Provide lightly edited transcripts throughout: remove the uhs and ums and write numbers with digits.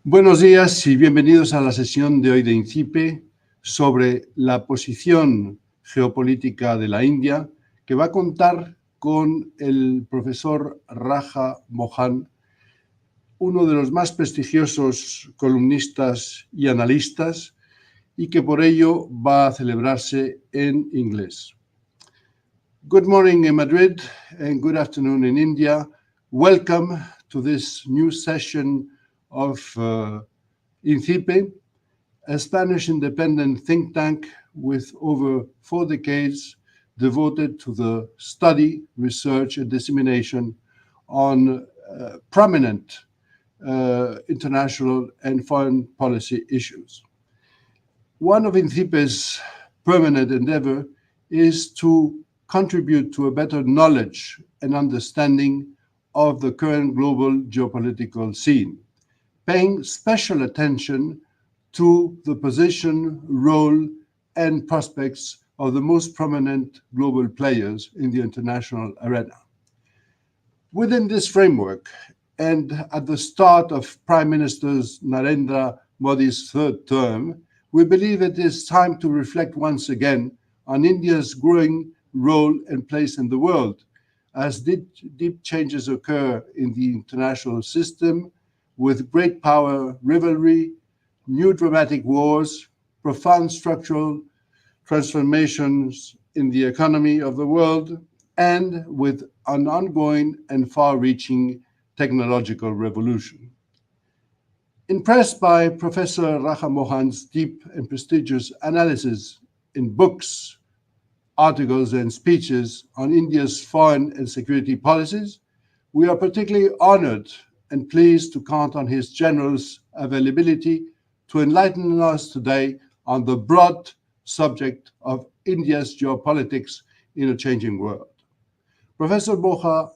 Buenos días y bienvenidos a la sesión de hoy de INCIPE sobre la posición geopolítica de la India, que va a contar con el profesor Raja Mohan, uno de los más prestigiosos columnistas y analistas, y que por ello va a celebrarse en inglés. Good morning in Madrid and good afternoon in India. Welcome to this new session of INCIPE, a Spanish independent think tank with over 4 decades devoted to the study, research, and dissemination on prominent international and foreign policy issues. One of INCIPE's permanent endeavor is to contribute to a better knowledge and understanding of the current global geopolitical scene, paying special attention to the position, role, and prospects of the most prominent global players in the international arena. Within this framework, and at the start of Prime Minister Narendra Modi's third term, we believe it is time to reflect once again on India's growing role and place in the world, as deep changes occur in the international system, with great power rivalry, new dramatic wars, profound structural transformations in the economy of the world, and with an ongoing and far-reaching technological revolution. Impressed by Professor Raja Mohan's deep and prestigious analysis in books, articles, and speeches on India's foreign and security policies, we are particularly honored and pleased to count on his generous availability to enlighten us today on the broad subject of India's geopolitics in a changing world. Professor Mohan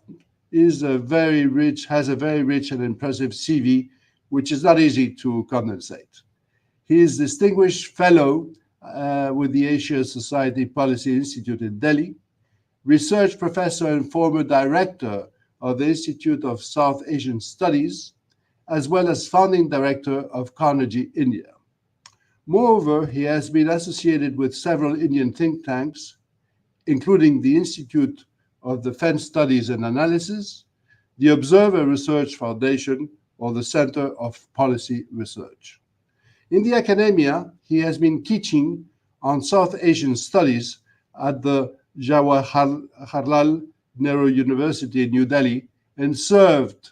has a very rich and impressive CV, which is not easy to condensate. He is Distinguished Fellow with the Asia Society Policy Institute in Delhi, Research Professor and former Director of the Institute of South Asian Studies, as well as Founding Director of Carnegie, India. Moreover, he has been associated with several Indian think tanks, including the Institute of Defense Studies and Analysis, the Observer Research Foundation, or the Center of Policy Research. In the academia, he has been teaching on South Asian studies at the Jawaharlal Nehru University in New Delhi and served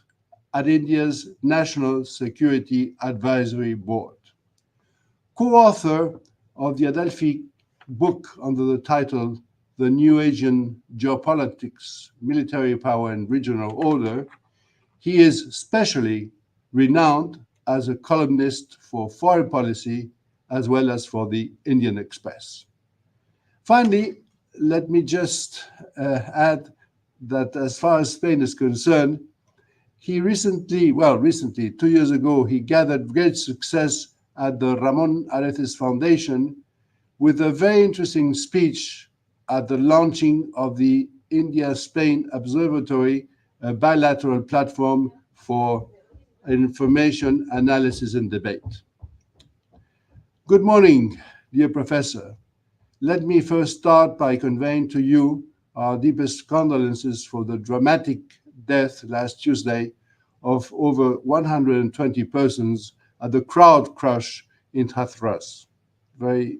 at India's National Security Advisory Board. Co-author of the Adelphi book under the title The New Asian Geopolitics, Military Power and Regional Order, he is especially renowned as a columnist for foreign policy as well as for the Indian Express. Finally, let me just add that as far as Spain is concerned, he recently, 2 years ago, he gathered great success at the Ramon Areces Foundation with a very interesting speech at the launching of the India-Spain Observatory, a bilateral platform for information, analysis, and debate. Good morning, dear Professor. Let me first start by conveying to you our deepest condolences for the dramatic death last Tuesday of over 120 persons at the crowd crush in Hathras. Very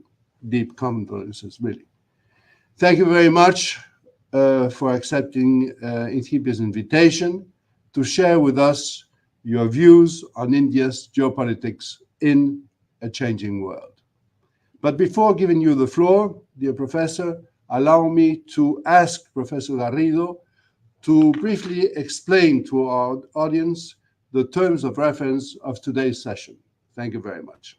deep condolences, really. Thank you very much for accepting INCIPE's invitation to share with us your views on India's geopolitics in a changing world. But before giving you the floor, dear Professor, allow me to ask Professor Garrido to briefly explain to our audience the terms of reference of today's session. Thank you very much.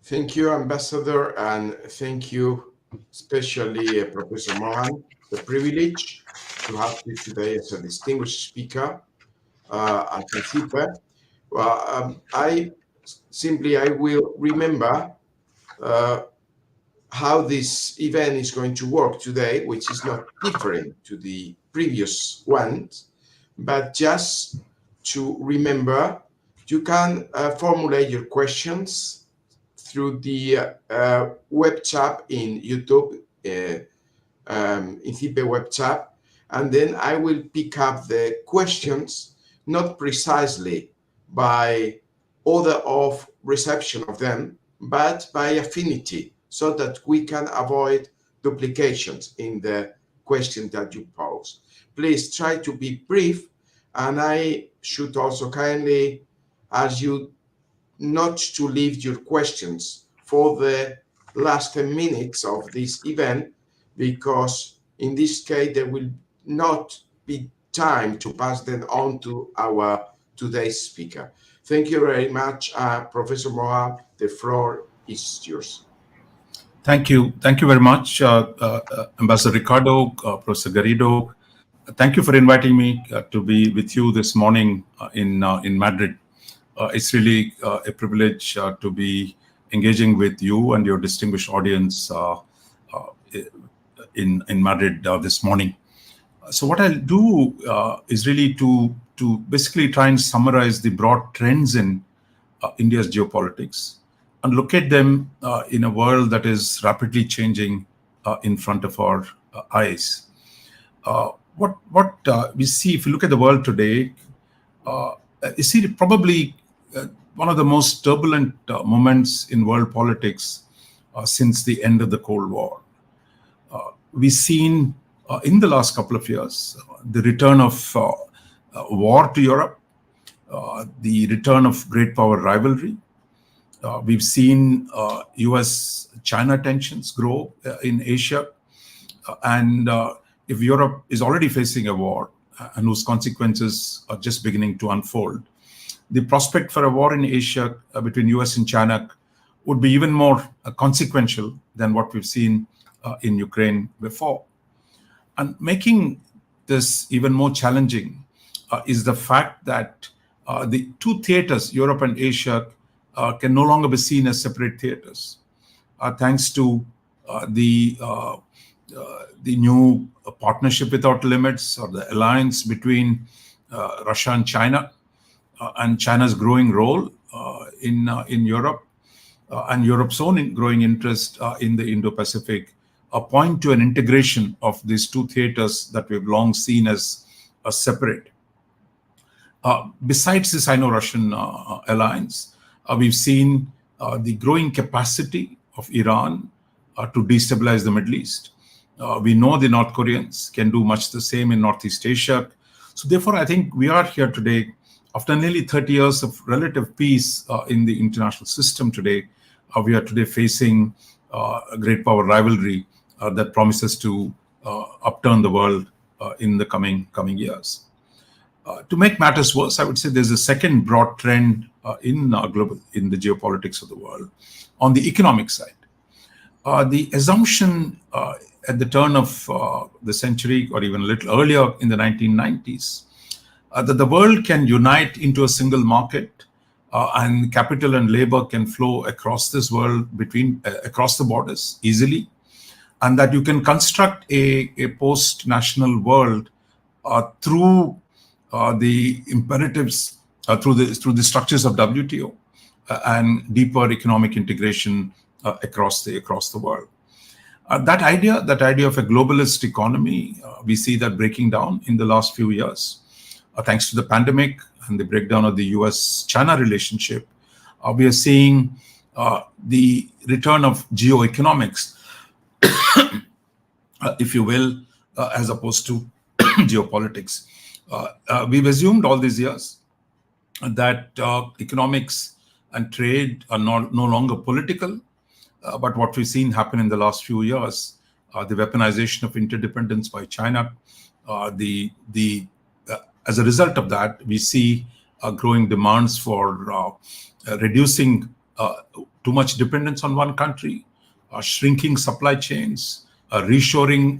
Thank you, Ambassador, and thank you especially Professor Mohan, the privilege to have you today as a distinguished speaker at INCIPE. Well, I will remember how this event is going to work today, which is not different to the previous ones, but just to remember, you can formulate your questions through the web chat in YouTube, INCIPE web chat, and then I will pick up the questions, not precisely by order of reception of them, but by affinity, so that we can avoid duplications in the question that you pose. Please try to be brief, and I should also kindly ask you not to leave your questions for the last 10 minutes of this event, because in this case there will not be time to pass them on to our today's speaker. Thank you very much, Professor Mohan. The floor is yours. Thank you. Thank you very much, Ambassador Ricardo, Professor Garrido. Thank you for inviting me to be with you this morning in Madrid. It's really a privilege to be engaging with you and your distinguished audience in Madrid this morning. So what I'll do is really to basically try and summarize the broad trends in India's geopolitics and look at them in a world that is rapidly changing in front of our eyes. What we see, if you look at the world today, you see probably one of the most turbulent moments in world politics since the end of the Cold War. We've seen in the last couple of years the return of war to Europe, the return of great power rivalry. We've seen US-China tensions grow in Asia. And if Europe is already facing a war and whose consequences are just beginning to unfold, the prospect for a war in Asia between US and China would be even more consequential than what we've seen in Ukraine before. And making this even more challenging is the fact that the two theaters, Europe and Asia, can no longer be seen as separate theaters, thanks to the new partnership without limits, or the alliance between Russia and China, and China's growing role in Europe, and Europe's own growing interest in the Indo-Pacific, point to an integration of these two theaters that we've long seen as separate. Besides this Sino-Russian alliance, we've seen the growing capacity of Iran to destabilize the Middle East. We know the North Koreans can do much the same in Northeast Asia. So therefore, I think we are here today, after nearly 30 years of relative peace in the international system today, we are today facing a great power rivalry that promises to upturn the world in the coming years. To make matters worse, I would say there's a second broad trend in the geopolitics of the world on the economic side. The assumption at the turn of the century, or even a little earlier in the 1990s, that the world can unite into a single market and capital and labor can flow across this world across the borders easily, and that you can construct a post-national world through the imperatives, through the structures of WTO and deeper economic integration across the world. That idea of a globalist economy, we see that breaking down in the last few years, thanks to the pandemic and the breakdown of the US-China relationship. We are seeing the return of geoeconomics, if you will, as opposed to geopolitics. We've assumed all these years that economics and trade are no longer political, but what we've seen happen in the last few years, the weaponization of interdependence by China, as a result of that, we see growing demands for reducing too much dependence on one country, shrinking supply chains, reshoring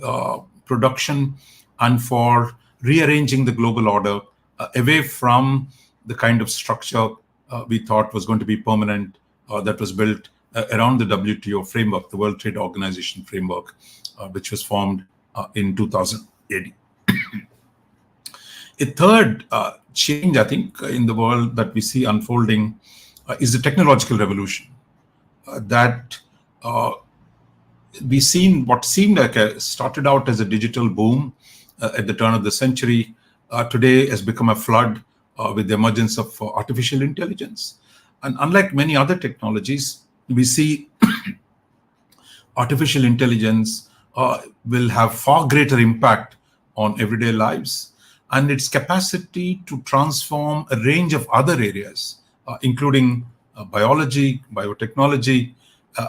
production, and for rearranging the global order away from the kind of structure we thought was going to be permanent, that was built around the WTO framework, the World Trade Organization framework, which was formed in 2018. A third change, I think, in the world that we see unfolding is the technological revolution. That we've seen what seemed like started out as a digital boom at the turn of the century, today has become a flood with the emergence of artificial intelligence. And unlike many other technologies, we see artificial intelligence will have far greater impact on everyday lives, and its capacity to transform a range of other areas, including biology, biotechnology,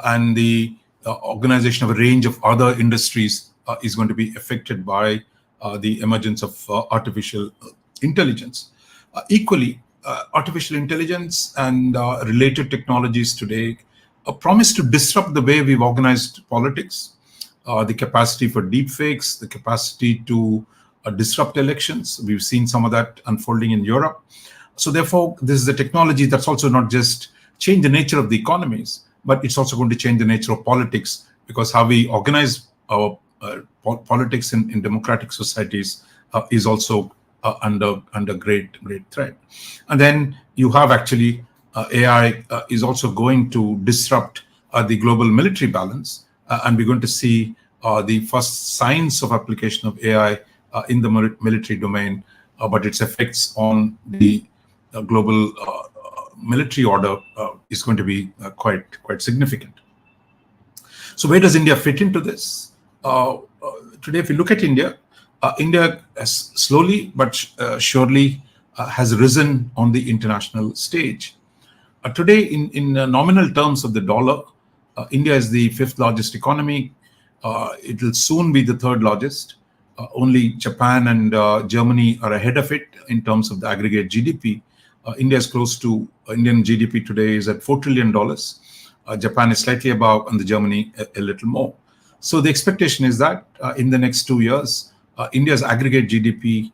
and the organization of a range of other industries is going to be affected by the emergence of artificial intelligence. Equally, artificial intelligence and related technologies today promise to disrupt the way we've organized politics, the capacity for deepfakes, the capacity to disrupt elections. We've seen some of that unfolding in Europe. So therefore, this is a technology that's also not just change the nature of the economies, but it's also going to change the nature of politics, because how we organize our politics in democratic societies is also under great threat. And then you have actually AI is also going to disrupt the global military balance, and we're going to see the first signs of application of AI in the military domain, but its effects on the global military order is going to be quite significant. So where does India fit into this? Today, if you look at India, India has slowly but surely has risen on the international stage. Today, in nominal terms of the dollar, India is the 5th largest economy. It will soon be the 3rd largest. Only Japan and Germany are ahead of it in terms of the aggregate GDP. India is close to Indian GDP today is at $4 trillion. Japan is slightly above, and the Germany a little more. So the expectation is that in the next 2 years, India's aggregate GDP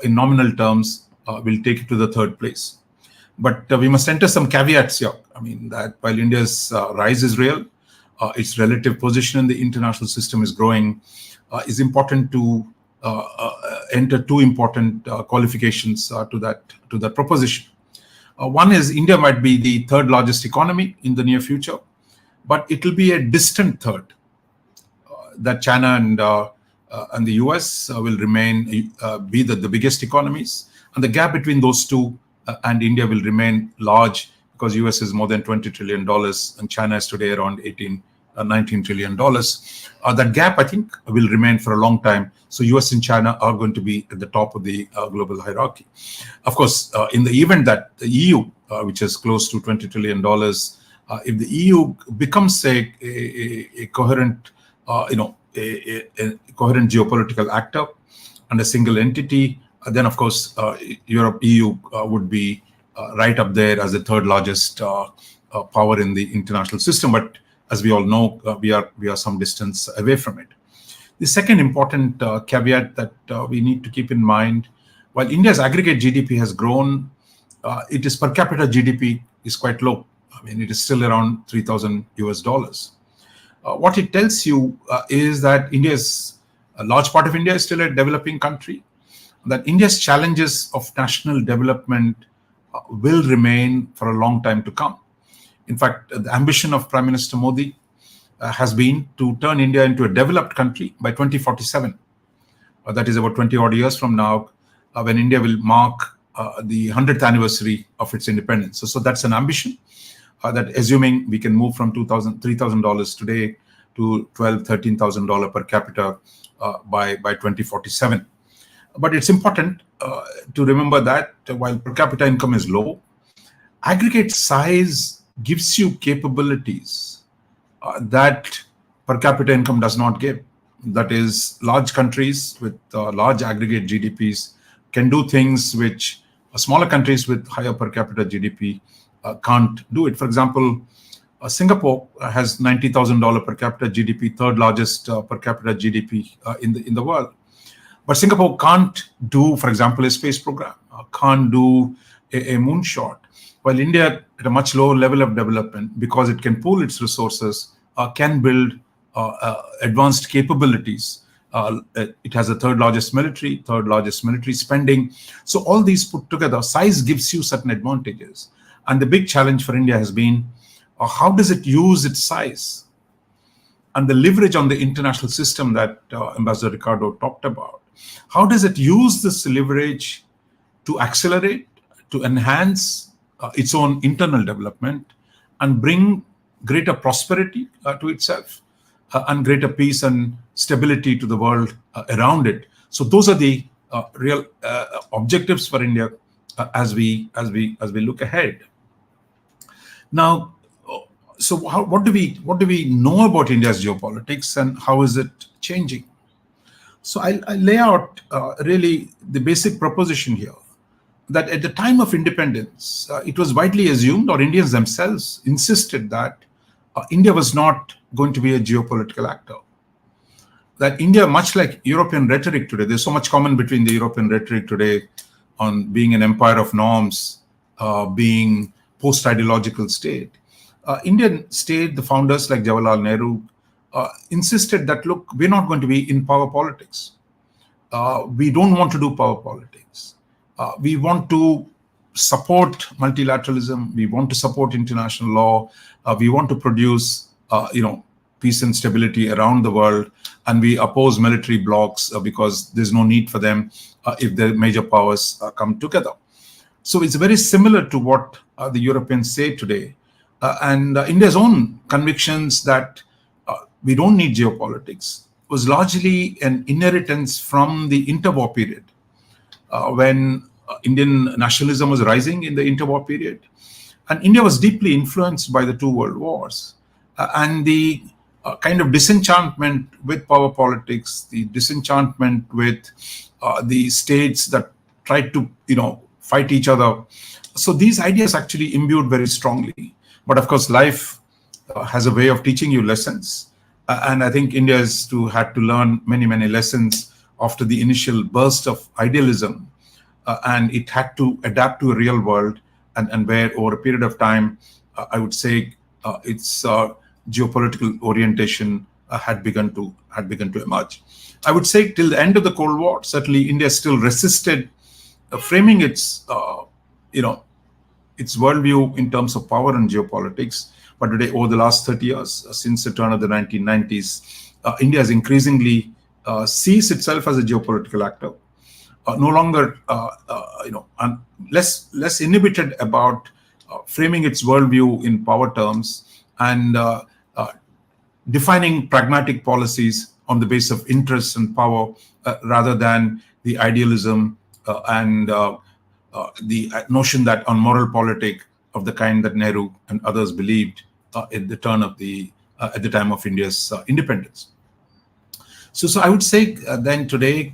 in nominal terms will take it to the 3rd place. But we must enter some caveats here. I mean, that while India's rise is real, its relative position in the international system is growing, is important to enter 2 important qualifications to that proposition. One is India might be the 3rd largest economy in the near future, but it will be a distant 3rd. That China and the US will remain be the biggest economies, and the gap between those two and India will remain large, because US is more than $20 trillion and China is today around $19 trillion. That gap, I think, will remain for a long time. So US and China are going to be at the top of the global hierarchy. Of course, in the event that the EU, which is close to $20 trillion, if the EU becomes a coherent, a coherent geopolitical actor and a single entity, then of course EU would be right up there as the 3rd largest power in the international system. But as we all know, we are some distance away from it. The second important caveat that we need to keep in mind, while India's aggregate GDP has grown, its per capita GDP is quite low. I mean, it is still around $3,000 US. What it tells you is that a large part of India is still a developing country, that India's challenges of national development will remain for a long time to come. In fact, the ambition of Prime Minister Modi has been to turn India into a developed country by 2047. That is about 20 odd years from now, when India will mark the 100th anniversary of its independence. So that's an ambition that, assuming we can move from $3,000 today to $12,000, $13,000 per capita by 2047. But it's important to remember that while per capita income is low, aggregate size gives you capabilities that per capita income does not give. That is, large countries with large aggregate GDPs can do things which smaller countries with higher per capita GDP can't do it. For example, Singapore has $90,000 per capita GDP, 3rd largest per capita GDP in the world. But Singapore can't do, for example, a space program, can't do a moonshot, while India, at a much lower level of development, because it can pool its resources, can build advanced capabilities It has the third largest military spending. So all these put together, size gives you certain advantages. And the big challenge for India has been, how does it use its size and the leverage on the international system that Ambassador Ricardo talked about? How does it use this leverage to accelerate, to enhance its own internal development and bring greater prosperity to itself and greater peace and stability to the world around it? So those are the real objectives for India as we look ahead. Now, so what do we know about India's geopolitics and how is it changing? So I lay out really the basic proposition here, that at the time of independence, it was widely assumed, or Indians themselves insisted, that India was not going to be a geopolitical actor. That India, much like European rhetoric today, there's so much common between the European rhetoric today on being an empire of norms, being post-ideological state. Indian state, the founders like Jawaharlal Nehru, insisted that, look, we're not going to be in power politics. We don't want to do power politics. We want to support multilateralism. We want to support international law. We want to produce, peace and stability around the world. And we oppose military blocs because there's no need for them if the major powers come together. So it's very similar to what the Europeans say today. And India's own convictions that we don't need geopolitics was largely an inheritance from the interwar period, when Indian nationalism was rising in the interwar period. And India was deeply influenced by the two world wars. And the kind of disenchantment with power politics, the disenchantment with the states that tried to, fight each other. So these ideas actually imbued very strongly. But of course, life has a way of teaching you lessons. And I think India had to learn many, many lessons after the initial burst of idealism. And it had to adapt to a real world, and where over a period of time, I would say its geopolitical orientation had begun to emerge. I would say till the end of the Cold War, certainly India still resisted framing its its worldview in terms of power and geopolitics. But today, over the last 30 years, since the turn of the 1990s, India has increasingly sees itself as a geopolitical actor, no longer, less inhibited about framing its worldview in power terms and defining pragmatic policies on the basis of interest and power rather than the idealism and the notion that on moral politic of the kind that Nehru and others believed at the turn of at the time of India's independence. So I would say then today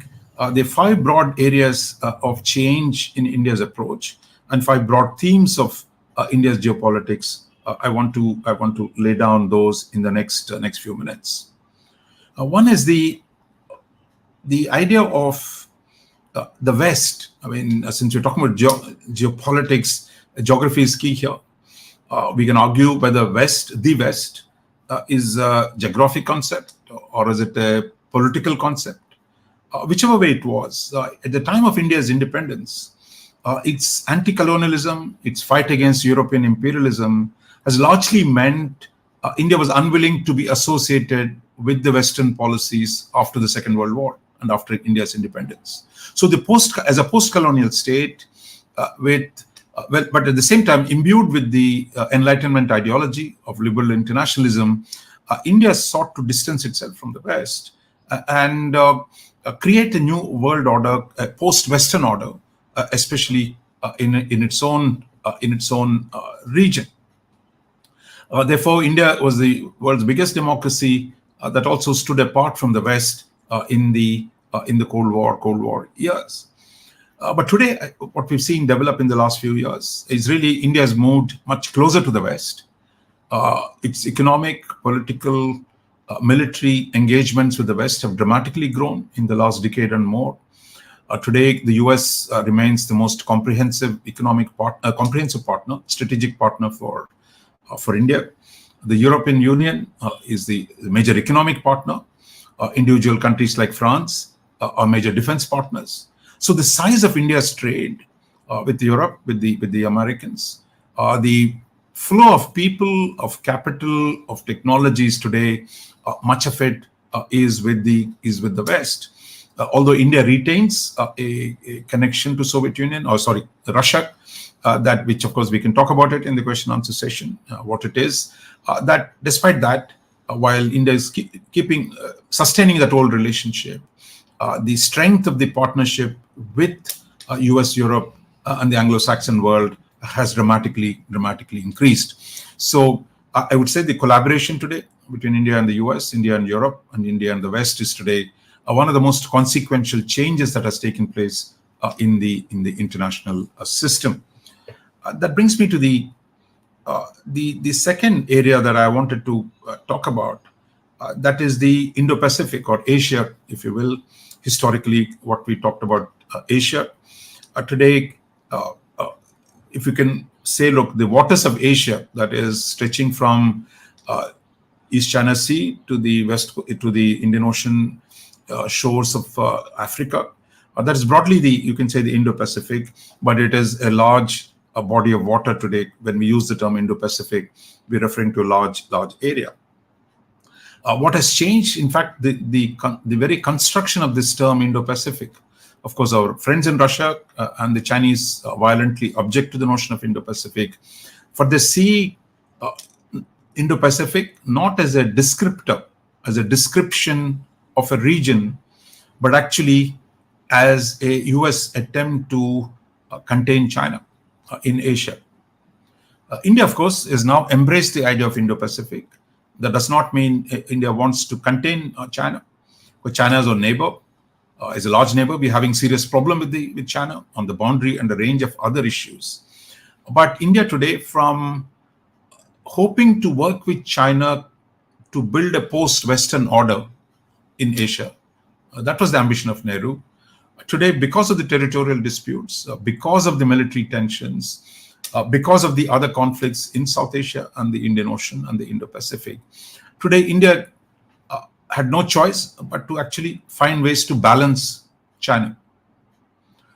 there are 5 broad areas of change in India's approach and 5 broad themes of India's geopolitics. I want to lay down those in the next few minutes. One is the idea of the West. I mean, since we're talking about geopolitics, geography is key here. We can argue whether the West is a geographic concept or is it a political concept. Whichever way it was, at the time of India's independence, its anti-colonialism, its fight against European imperialism has largely meant India was unwilling to be associated with the Western policies after the Second World War and after India's independence. So as a post-colonial state, but at the same time imbued with the Enlightenment ideology of liberal internationalism, India sought to distance itself from the West and create a new world order, a post-Western order, especially in its own region. Therefore, India was the world's biggest democracy that also stood apart from the West in the Cold War years. But today, what we've seen develop in the last few years is really India has moved much closer to the West. Its economic, political, military engagements with the West have dramatically grown in the last decade and more. Today, the US remains the most comprehensive partner, strategic partner for India. The European Union is the major economic partner. Individual countries like France are major defense partners. So the size of India's trade with Europe, with the Americans, the flow of people, of capital, of technologies today, much of it is with the West. Although India retains a connection to Soviet Union, or sorry, Russia, that which of course we can talk about it in the question answer session, what it is. That despite that, while India is sustaining that old relationship, the strength of the partnership with US, Europe, and the Anglo-Saxon world has dramatically increased. So I would say the collaboration today between India and the US, India and Europe, and India and the West is today one of the most consequential changes that has taken place in the international system. That brings me to the second area that I wanted to talk about. That is the Indo-Pacific, or Asia, if you will. Historically, what we talked about Asia. Today, if you can say, look, the waters of Asia, that is stretching from East China Sea to the west, to the Indian Ocean shores of Africa. That is broadly you can say the Indo-Pacific, but it is a large body of water today. When we use the term Indo-Pacific, we're referring to a large area. What has changed, in fact, the very construction of this term Indo-Pacific. Of course, our friends in Russia and the Chinese violently object to the notion of Indo-Pacific. For they see Indo-Pacific not as a descriptor, as a description of a region, but actually as a US attempt to contain China in Asia. India, of course, has now embraced the idea of Indo-Pacific. That does not mean India wants to contain China. But China is our neighbor, is a large neighbor. We're having serious problem with China on the boundary and a range of other issues. But India today, from hoping to work with China to build a post-Western order in Asia, that was the ambition of Nehru. Today, because of the territorial disputes, because of the military tensions, because of the other conflicts in South Asia and the Indian Ocean and the Indo-Pacific, today India had no choice but to actually find ways to balance China.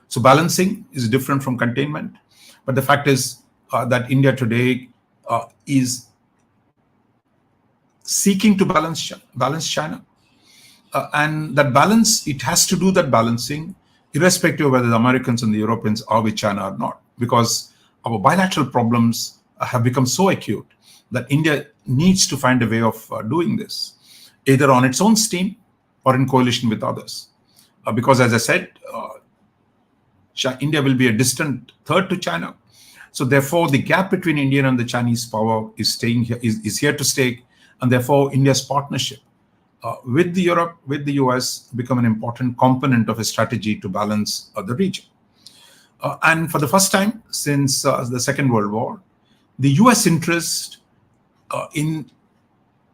So balancing is different from containment, but the fact is that India today is seeking to balance China. And that balance, it has to do that balancing irrespective of whether the Americans and the Europeans are with China or not, because our bilateral problems have become so acute that India needs to find a way of doing this, either on its own steam or in coalition with others. Because as I said, India will be a distant third to China. So therefore, the gap between Indian and the Chinese power is here to stay. And therefore, India's partnership with the Europe, with the US, become an important component of a strategy to balance the region. And for the first time since the Second World War, the US interest in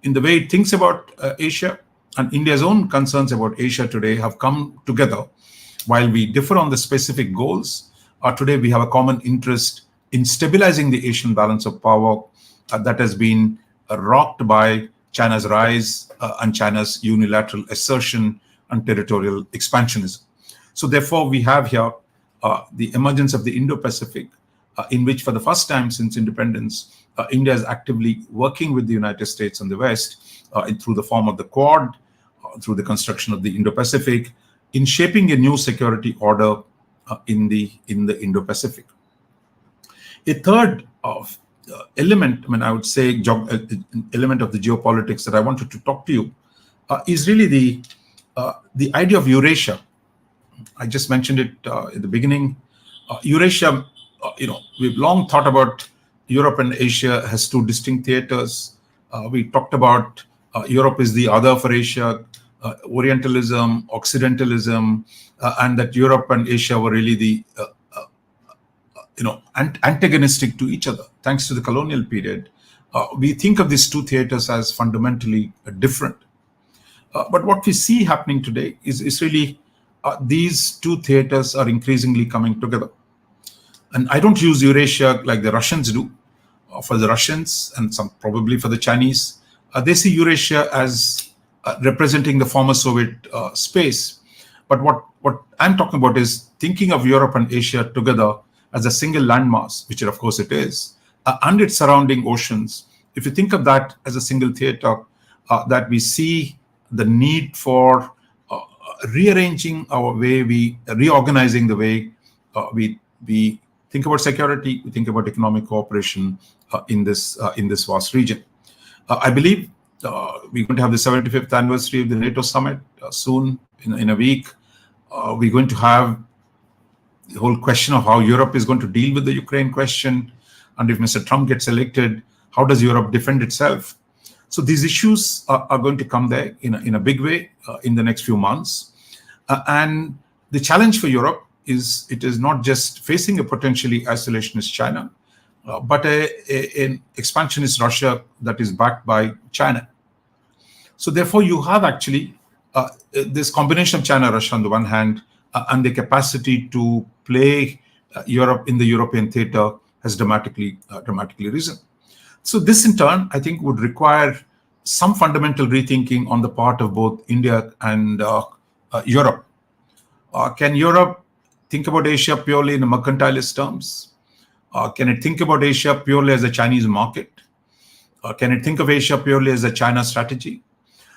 the way it thinks about Asia and India's own concerns about Asia today have come together. While we differ on the specific goals, today we have a common interest in stabilizing the Asian balance of power that has been rocked by China's rise and China's unilateral assertion and territorial expansionism. So therefore, we have here the emergence of the Indo-Pacific, in which for the first time since independence, India is actively working with the United States and the West through the form of the Quad, through the construction of the Indo-Pacific, in shaping a new security order in the Indo-Pacific. A third element, I would say, element of the geopolitics that I wanted to talk to you is really the idea of Eurasia. I just mentioned it at the beginning. Eurasia, we've long thought about Europe and Asia as two distinct theaters. We talked about Europe is the other for Asia, Orientalism, Occidentalism, and that Europe and Asia were really the antagonistic to each other. Thanks to the colonial period, we think of these two theaters as fundamentally different. But what we see happening today is really these two theaters are increasingly coming together. And I don't use Eurasia like the Russians do. For the Russians and some probably for the Chinese, they see Eurasia as representing the former Soviet space. But what I'm talking about is thinking of Europe and Asia together as a single landmass, which of course it is, and its surrounding oceans. If you think of that as a single theater, that we see the need for rearranging our way, reorganizing the way we think about security, we think about economic cooperation in this vast region. I believe we're going to have the 75th anniversary of the NATO summit soon, in a week. We're going to have the whole question of how Europe is going to deal with the Ukraine question. And if Mr. Trump gets elected, how does Europe defend itself? So these issues are going to come there in a big way in the next few months. And the challenge for Europe is it is not just facing a potentially isolationist China, but an expansionist Russia that is backed by China. So therefore, you have actually this combination of China, Russia on the one hand, and the capacity to play Europe in the European theater has dramatically risen. So this in turn, I think, would require some fundamental rethinking on the part of both India and Europe. Can Europe think about Asia purely in mercantilist terms? Can it think about Asia purely as a Chinese market? Can it think of Asia purely as a China strategy?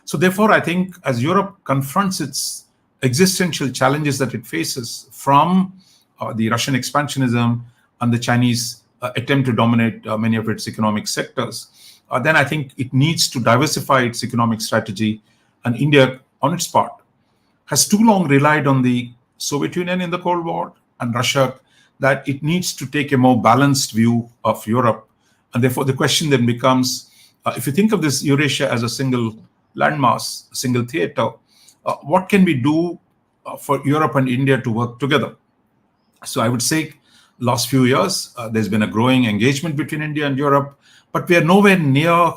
So therefore, I think as Europe confronts its existential challenges that it faces from the Russian expansionism and the Chinese attempt to dominate many of its economic sectors, then I think it needs to diversify its economic strategy. And India, on its part, has too long relied on the Soviet Union in the Cold War and Russia, that it needs to take a more balanced view of Europe. And therefore, the question then becomes, if you think of this Eurasia as a single landmass, a single theater, what can we do for Europe and India to work together? So I would say last few years, there's been a growing engagement between India and Europe, but we are nowhere near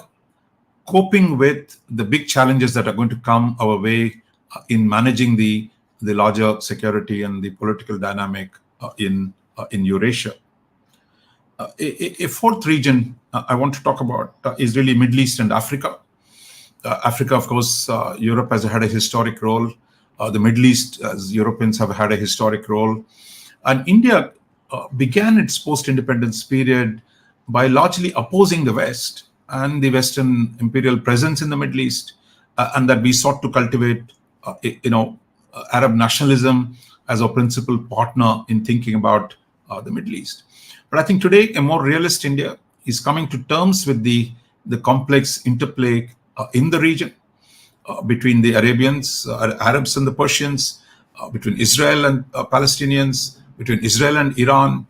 coping with the big challenges that are going to come our way in managing the larger security and the political dynamic in Eurasia. A fourth region I want to talk about is really Middle East and Africa. Africa, of course, Europe has had a historic role. The Middle East, as Europeans, have had a historic role. And India began its post-independence period by largely opposing the West and the Western imperial presence in the Middle East, and that we sought to cultivate, Arab nationalism as our principal partner in thinking about the Middle East. But I think today a more realist India is coming to terms with the complex interplay in the region between the Arabians, Arabs and the Persians, between Israel and Palestinians, between Israel and Iran,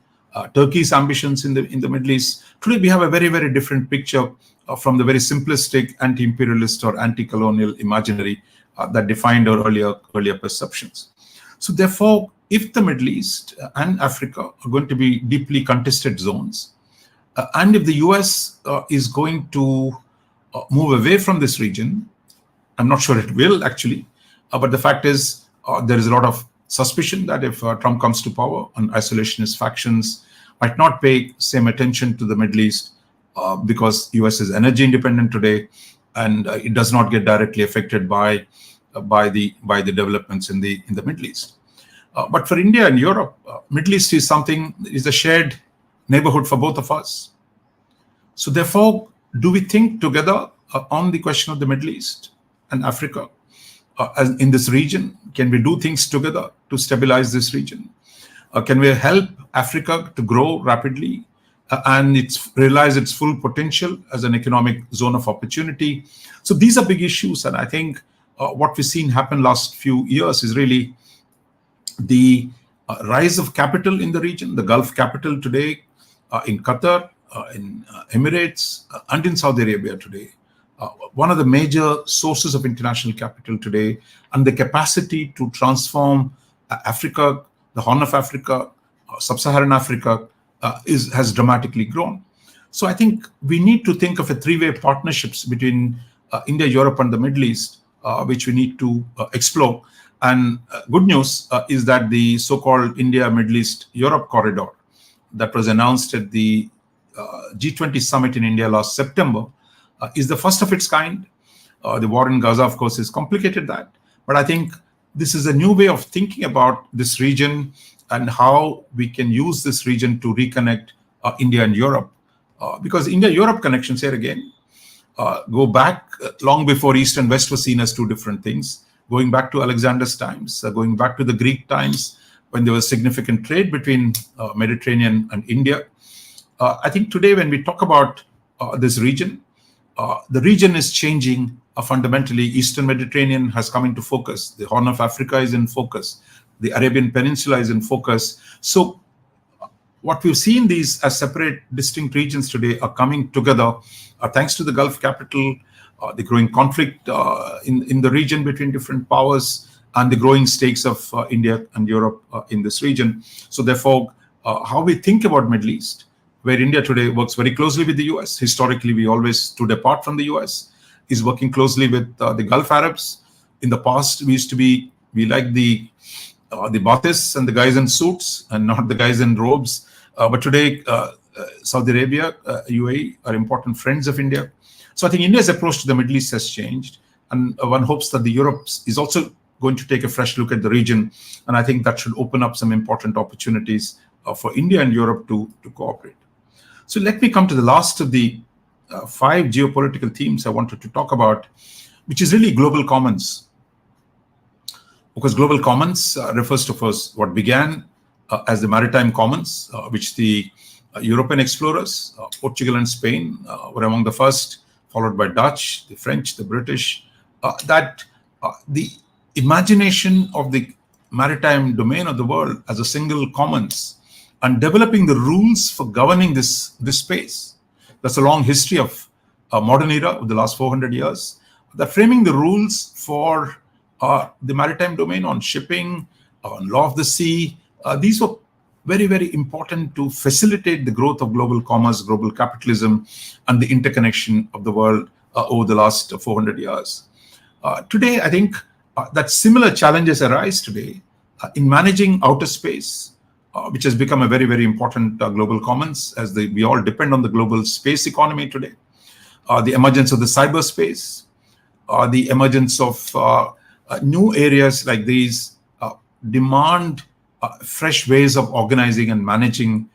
Turkey's ambitions in the Middle East. Today we have a very, very different picture from the very simplistic anti-imperialist or anti-colonial imaginary that defined our earlier perceptions. So therefore, if the Middle East and Africa are going to be deeply contested zones, and if the US is going to move away from this region, I'm not sure it will actually, but the fact is there is a lot of suspicion that if Trump comes to power, and isolationist factions might not pay same attention to the Middle East because US is energy independent today, and it does not get directly affected by the developments in the Middle East. But for India and Europe, Middle East is a shared neighborhood for both of us. So therefore, do we think together on the question of the Middle East and Africa as in this region? Can we do things together to stabilize this region? Can we help Africa to grow rapidly and realize its full potential as an economic zone of opportunity? So these are big issues, and I think what we've seen happen last few years is really the rise of capital in the region, the Gulf capital today in Qatar, in Emirates, and in Saudi Arabia today. One of the major sources of international capital today, and the capacity to transform Africa, the Horn of Africa, Sub-Saharan Africa, has dramatically grown. So I think we need to think of a three-way partnerships between India, Europe, and the Middle East, which we need to explore. And good news is that the so-called India, Middle East, Europe corridor that was announced at the G20 summit in India last September is the first of its kind. The war in Gaza, of course, has complicated that. But I think this is a new way of thinking about this region and how we can use this region to reconnect India and Europe. Because India-Europe connections here again go back long before East and West were seen as two different things, going back to Alexander's times, going back to the Greek times, when there was significant trade between Mediterranean and India. I think today when we talk about this region, the region is changing fundamentally. Eastern Mediterranean has come into focus. The Horn of Africa is in focus. The Arabian Peninsula is in focus. So what we've seen these as separate, distinct regions today are coming together thanks to the Gulf capital, the growing conflict in the region between different powers, and the growing stakes of India and Europe in this region. So therefore, how we think about Middle East, where India today works very closely with the US. Historically, we always stood apart from the US, is working closely with the Gulf Arabs. In the past, we like the Baathists and the guys in suits and not the guys in robes. But today, Saudi Arabia, UAE are important friends of India. So I think India's approach to the Middle East has changed. And one hopes that the Europe is also going to take a fresh look at the region. And I think that should open up some important opportunities for India and Europe to cooperate. So let me come to the last of the 5 geopolitical themes I wanted to talk about, which is really global commons. Because global commons refers to first what began as the maritime commons, which the European explorers, Portugal and Spain, were among the first, followed by Dutch, the French, the British, that the imagination of the maritime domain of the world as a single commons and developing the rules for governing this space. That's a long history of modern era of the last 400 years. That framing the rules for the maritime domain on shipping, on law of the sea, these were very, very important to facilitate the growth of global commerce, global capitalism, and the interconnection of the world over the last 400 years. Today, I think that similar challenges arise today in managing outer space, which has become a very, very important global commons as we all depend on the global space economy today. The emergence of the cyberspace, the emergence of new areas like these demand fresh ways of organizing and managing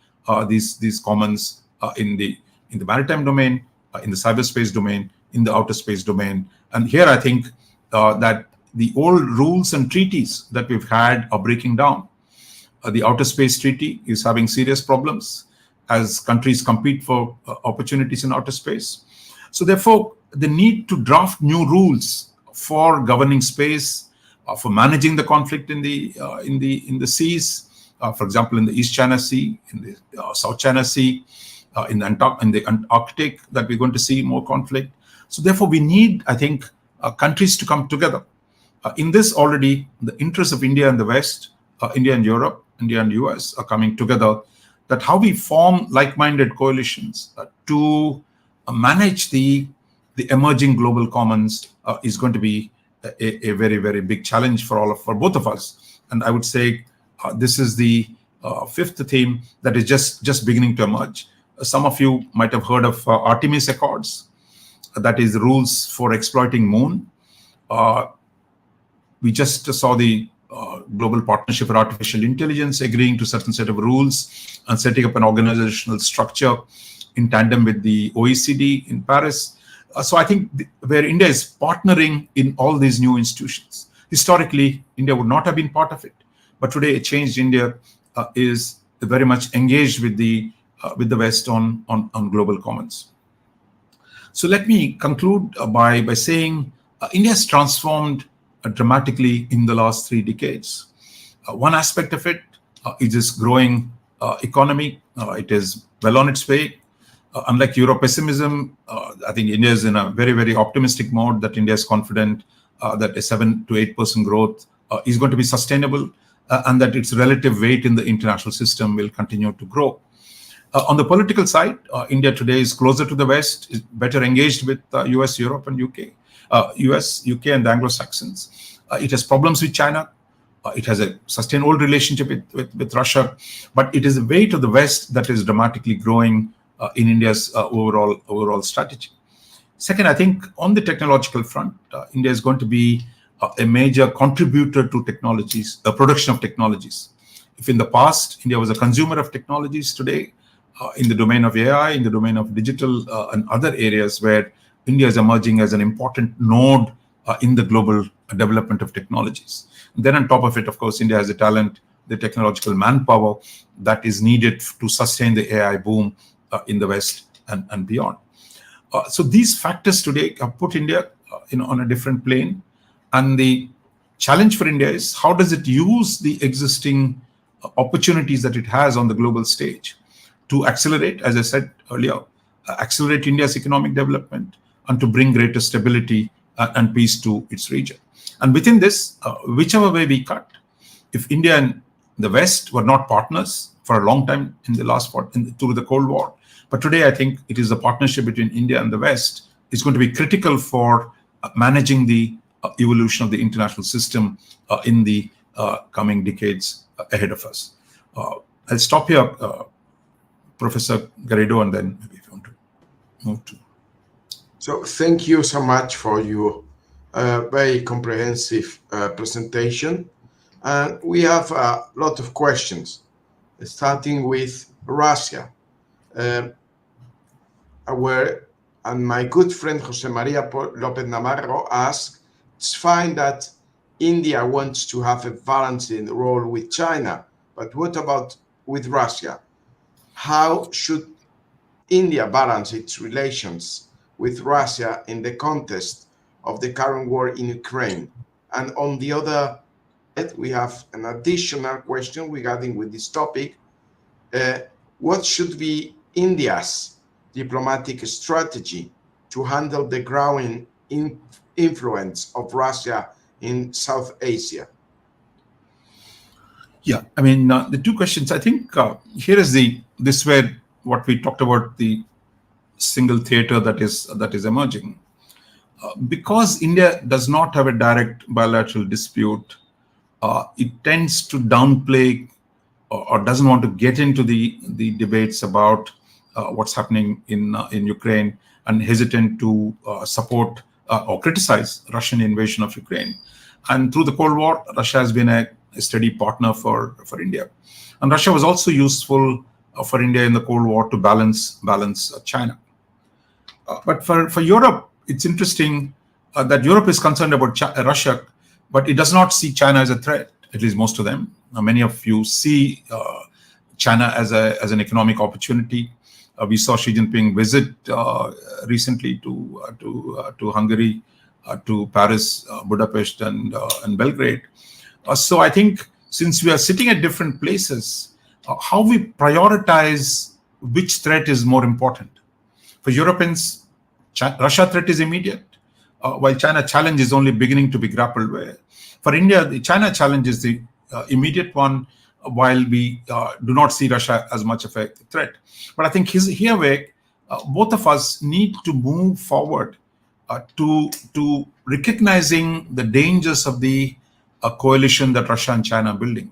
these commons in the maritime domain, in the cyberspace domain, in the outer space domain. And here I think that the old rules and treaties that we've had are breaking down. The Outer Space Treaty is having serious problems as countries compete for opportunities in outer space. So therefore, the need to draft new rules for governing space, for managing the conflict in the seas, for example, in the East China Sea, in the South China Sea, in the Arctic, that we're going to see more conflict. So therefore, we need, I think, countries to come together. In this already, the interests of India and the West, India and Europe, India and US are coming together, that how we form like-minded coalitions to manage the emerging global commons is going to be a very, very big challenge for both of us. And I would say this is the 5th theme that is just beginning to emerge. Some of you might have heard of Artemis Accords, that is rules for exploiting moon. We just saw the Global Partnership for Artificial Intelligence agreeing to a certain set of rules and setting up an organizational structure in tandem with the OECD in Paris. So I think where India is partnering in all these new institutions. Historically, India would not have been part of it, but today a changed India is very much engaged with the West on global commons. So let me conclude by saying India has transformed dramatically in the last 3 decades. One aspect of it is this growing economy. It is well on its way. Unlike Euro pessimism, I think India is in a very, very optimistic mode, that India is confident that a 7 to 8% growth is going to be sustainable and that its relative weight in the international system will continue to grow. On the political side, India today is closer to the West, is better engaged with US, Europe, and UK. US, UK, and the Anglo-Saxons. It has problems with China. It has a sustained old relationship with Russia, but it is the weight of the West that is dramatically growing in India's overall strategy. Second, I think on the technological front, India is going to be a major contributor to technologies, the production of technologies. If in the past, India was a consumer of technologies, today, in the domain of AI, in the domain of digital and other areas where India is emerging as an important node in the global development of technologies. And then on top of it, of course, India has the talent, the technological manpower that is needed to sustain the AI boom in the West and beyond. So these factors today have put India on a different plane. And the challenge for India is how does it use the existing opportunities that it has on the global stage to accelerate, as I said earlier, accelerate India's economic development and to bring greater stability and peace to its region. And within this, whichever way we cut, if India and the West were not partners for a long time in the last through the Cold War, but today I think it is the partnership between India and the West is going to be critical for managing the evolution of the international system in the coming decades ahead of us. I'll stop here, Professor Garrido, and then maybe if you want to move to. So thank you so much for your very comprehensive presentation. And we have a lot of questions, starting with Russia. And my good friend Jose Maria Lopez Navarro asked, it's fine that India wants to have a balancing role with China, but what about with Russia? How should India balance its relations with Russia in the context of the current war in Ukraine? And on the other hand, we have an additional question regarding with this topic. What should be India's diplomatic strategy to handle the growing influence of Russia in South Asia? Yeah, I mean, the two questions, I think here is this where what we talked about, the single theater that is emerging. Because India does not have a direct bilateral dispute, it tends to downplay or doesn't want to get into the debates about what's happening in Ukraine and hesitant to support or criticize Russian invasion of Ukraine. And through the Cold War, Russia has been a steady partner for India. And Russia was also useful for India in the Cold War to balance China. But for Europe, it's interesting that Europe is concerned about Russia, but it does not see China as a threat, at least most of them. Many of you see China as an economic opportunity. We saw Xi Jinping visit recently to Hungary, to Paris, Budapest, and Belgrade. So I think since we are sitting at different places, how we prioritize which threat is more important. For Europeans, Russia threat is immediate, while China challenge is only beginning to be grappled with. For India, the China challenge is the immediate one, while we do not see Russia as much of a threat. But I think here where both of us need to move forward to recognizing the dangers of the coalition that Russia and China are building.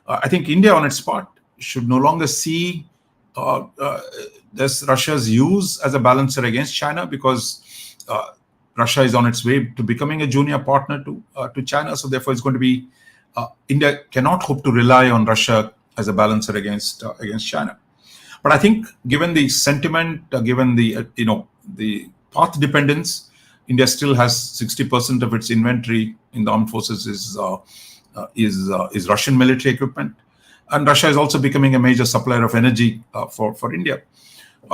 I think India on its part should no longer see Russia's use as a balancer against China, because Russia is on its way to becoming a junior partner to China. So therefore, it's going to be India cannot hope to rely on Russia as a balancer against China. But I think, given the sentiment, given the path dependence, India still has 60% of its inventory in the armed forces is Russian military equipment, and Russia is also becoming a major supplier of energy for India.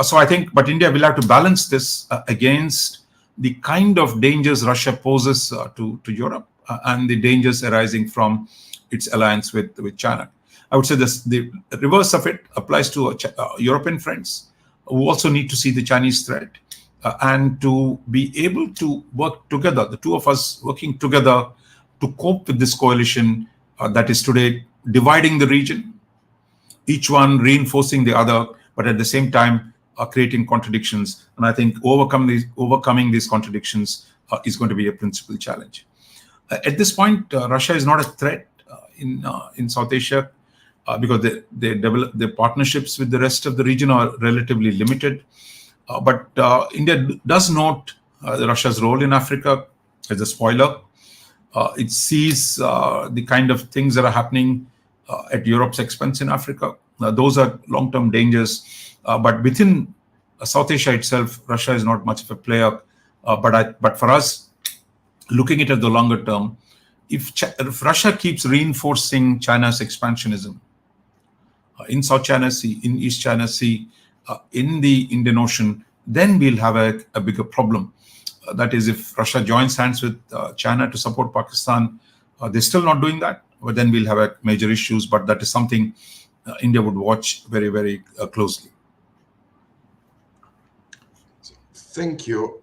So I think, but India will have to balance this against the kind of dangers Russia poses to Europe and the dangers arising from its alliance with China. I would say the reverse of it applies to European friends who also need to see the Chinese threat and to be able to work together, the two of us working together to cope with this coalition that is today dividing the region, each one reinforcing the other, but at the same time creating contradictions. And I think overcoming these contradictions is going to be a principal challenge. At this point, Russia is not a threat in South Asia because they develop their partnerships with the rest of the region are relatively limited. But India does note Russia's role in Africa as a spoiler. It sees the kind of things that are happening at Europe's expense in Africa. Those are long-term dangers. But within South Asia itself, Russia is not much of a player. But for us, looking at it the longer term, if Russia keeps reinforcing China's expansionism in South China Sea, in East China Sea, in the Indian Ocean, then we'll have a bigger problem. That is, if Russia joins hands with China to support Pakistan, they're still not doing that, but then we'll have major issues. But that is something India would watch very, very closely. Thank you.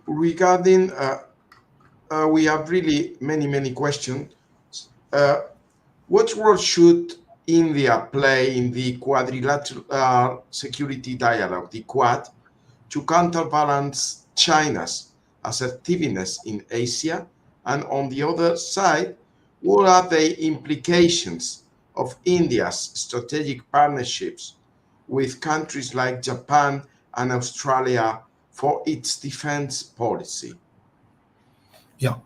Regarding, we have really many questions. What role should India play in the quadrilateral security dialogue, the Quad, to counterbalance China's assertiveness in Asia? And on the other side, what are the implications of India's strategic partnerships with countries like Japan and Australia for its defense policy? Yeah.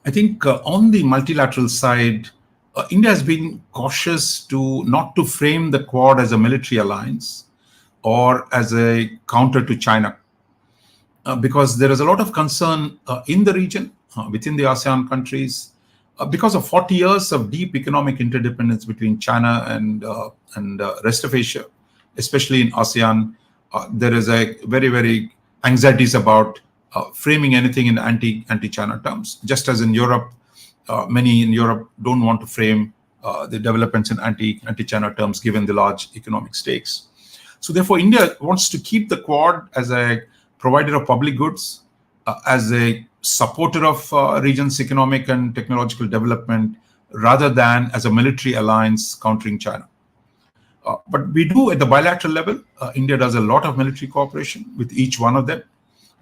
I think on the multilateral side, India has been cautious not to frame the Quad as a military alliance or as a counter to China, because there is a lot of concern in the region, within the ASEAN countries, because of 40 years of deep economic interdependence between China and rest of Asia, especially in ASEAN. There is a very anxieties about framing anything in anti-China terms. Just as in Europe, many in Europe don't want to frame the developments in anti-China terms given the large economic stakes. So therefore, India wants to keep the Quad as a provider of public goods, as a supporter of region's economic and technological development, rather than as a military alliance countering China. But we do at the bilateral level. India does a lot of military cooperation with each one of them,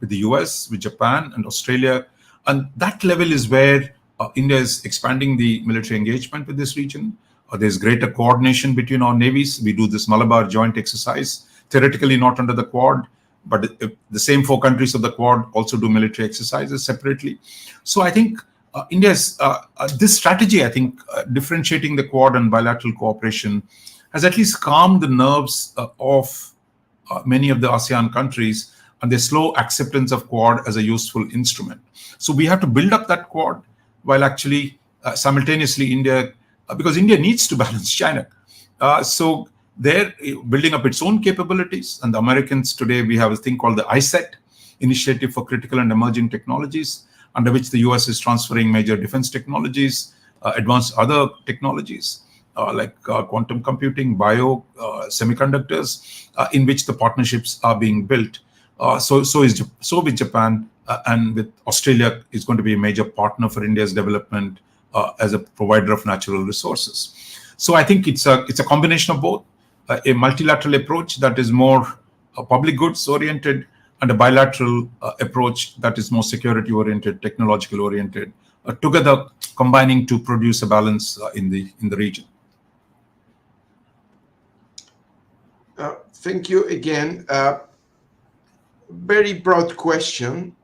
with the US, with Japan and Australia. And that level is where India is expanding the military engagement with this region. There's greater coordination between our navies. We do this Malabar joint exercise, theoretically not under the Quad, but the same 4 countries of the Quad also do military exercises separately. So I think India's this strategy, I think, differentiating the Quad and bilateral cooperation has at least calmed the nerves of many of the ASEAN countries and their slow acceptance of Quad as a useful instrument. So we have to build up that Quad while actually simultaneously India, because India needs to balance China. So they're building up its own capabilities. And the Americans today, we have a thing called the ICET, Initiative for Critical and Emerging Technologies, under which the US is transferring major defense technologies, advanced other technologies like quantum computing, bio, semiconductors, in which the partnerships are being built. So with Japan and with Australia is going to be a major partner for India's development as a provider of natural resources. So I think it's a combination of both, a multilateral approach that is more public goods oriented and a bilateral approach that is more security oriented, technological oriented, together combining to produce a balance in the region. Thank you again. Very broad question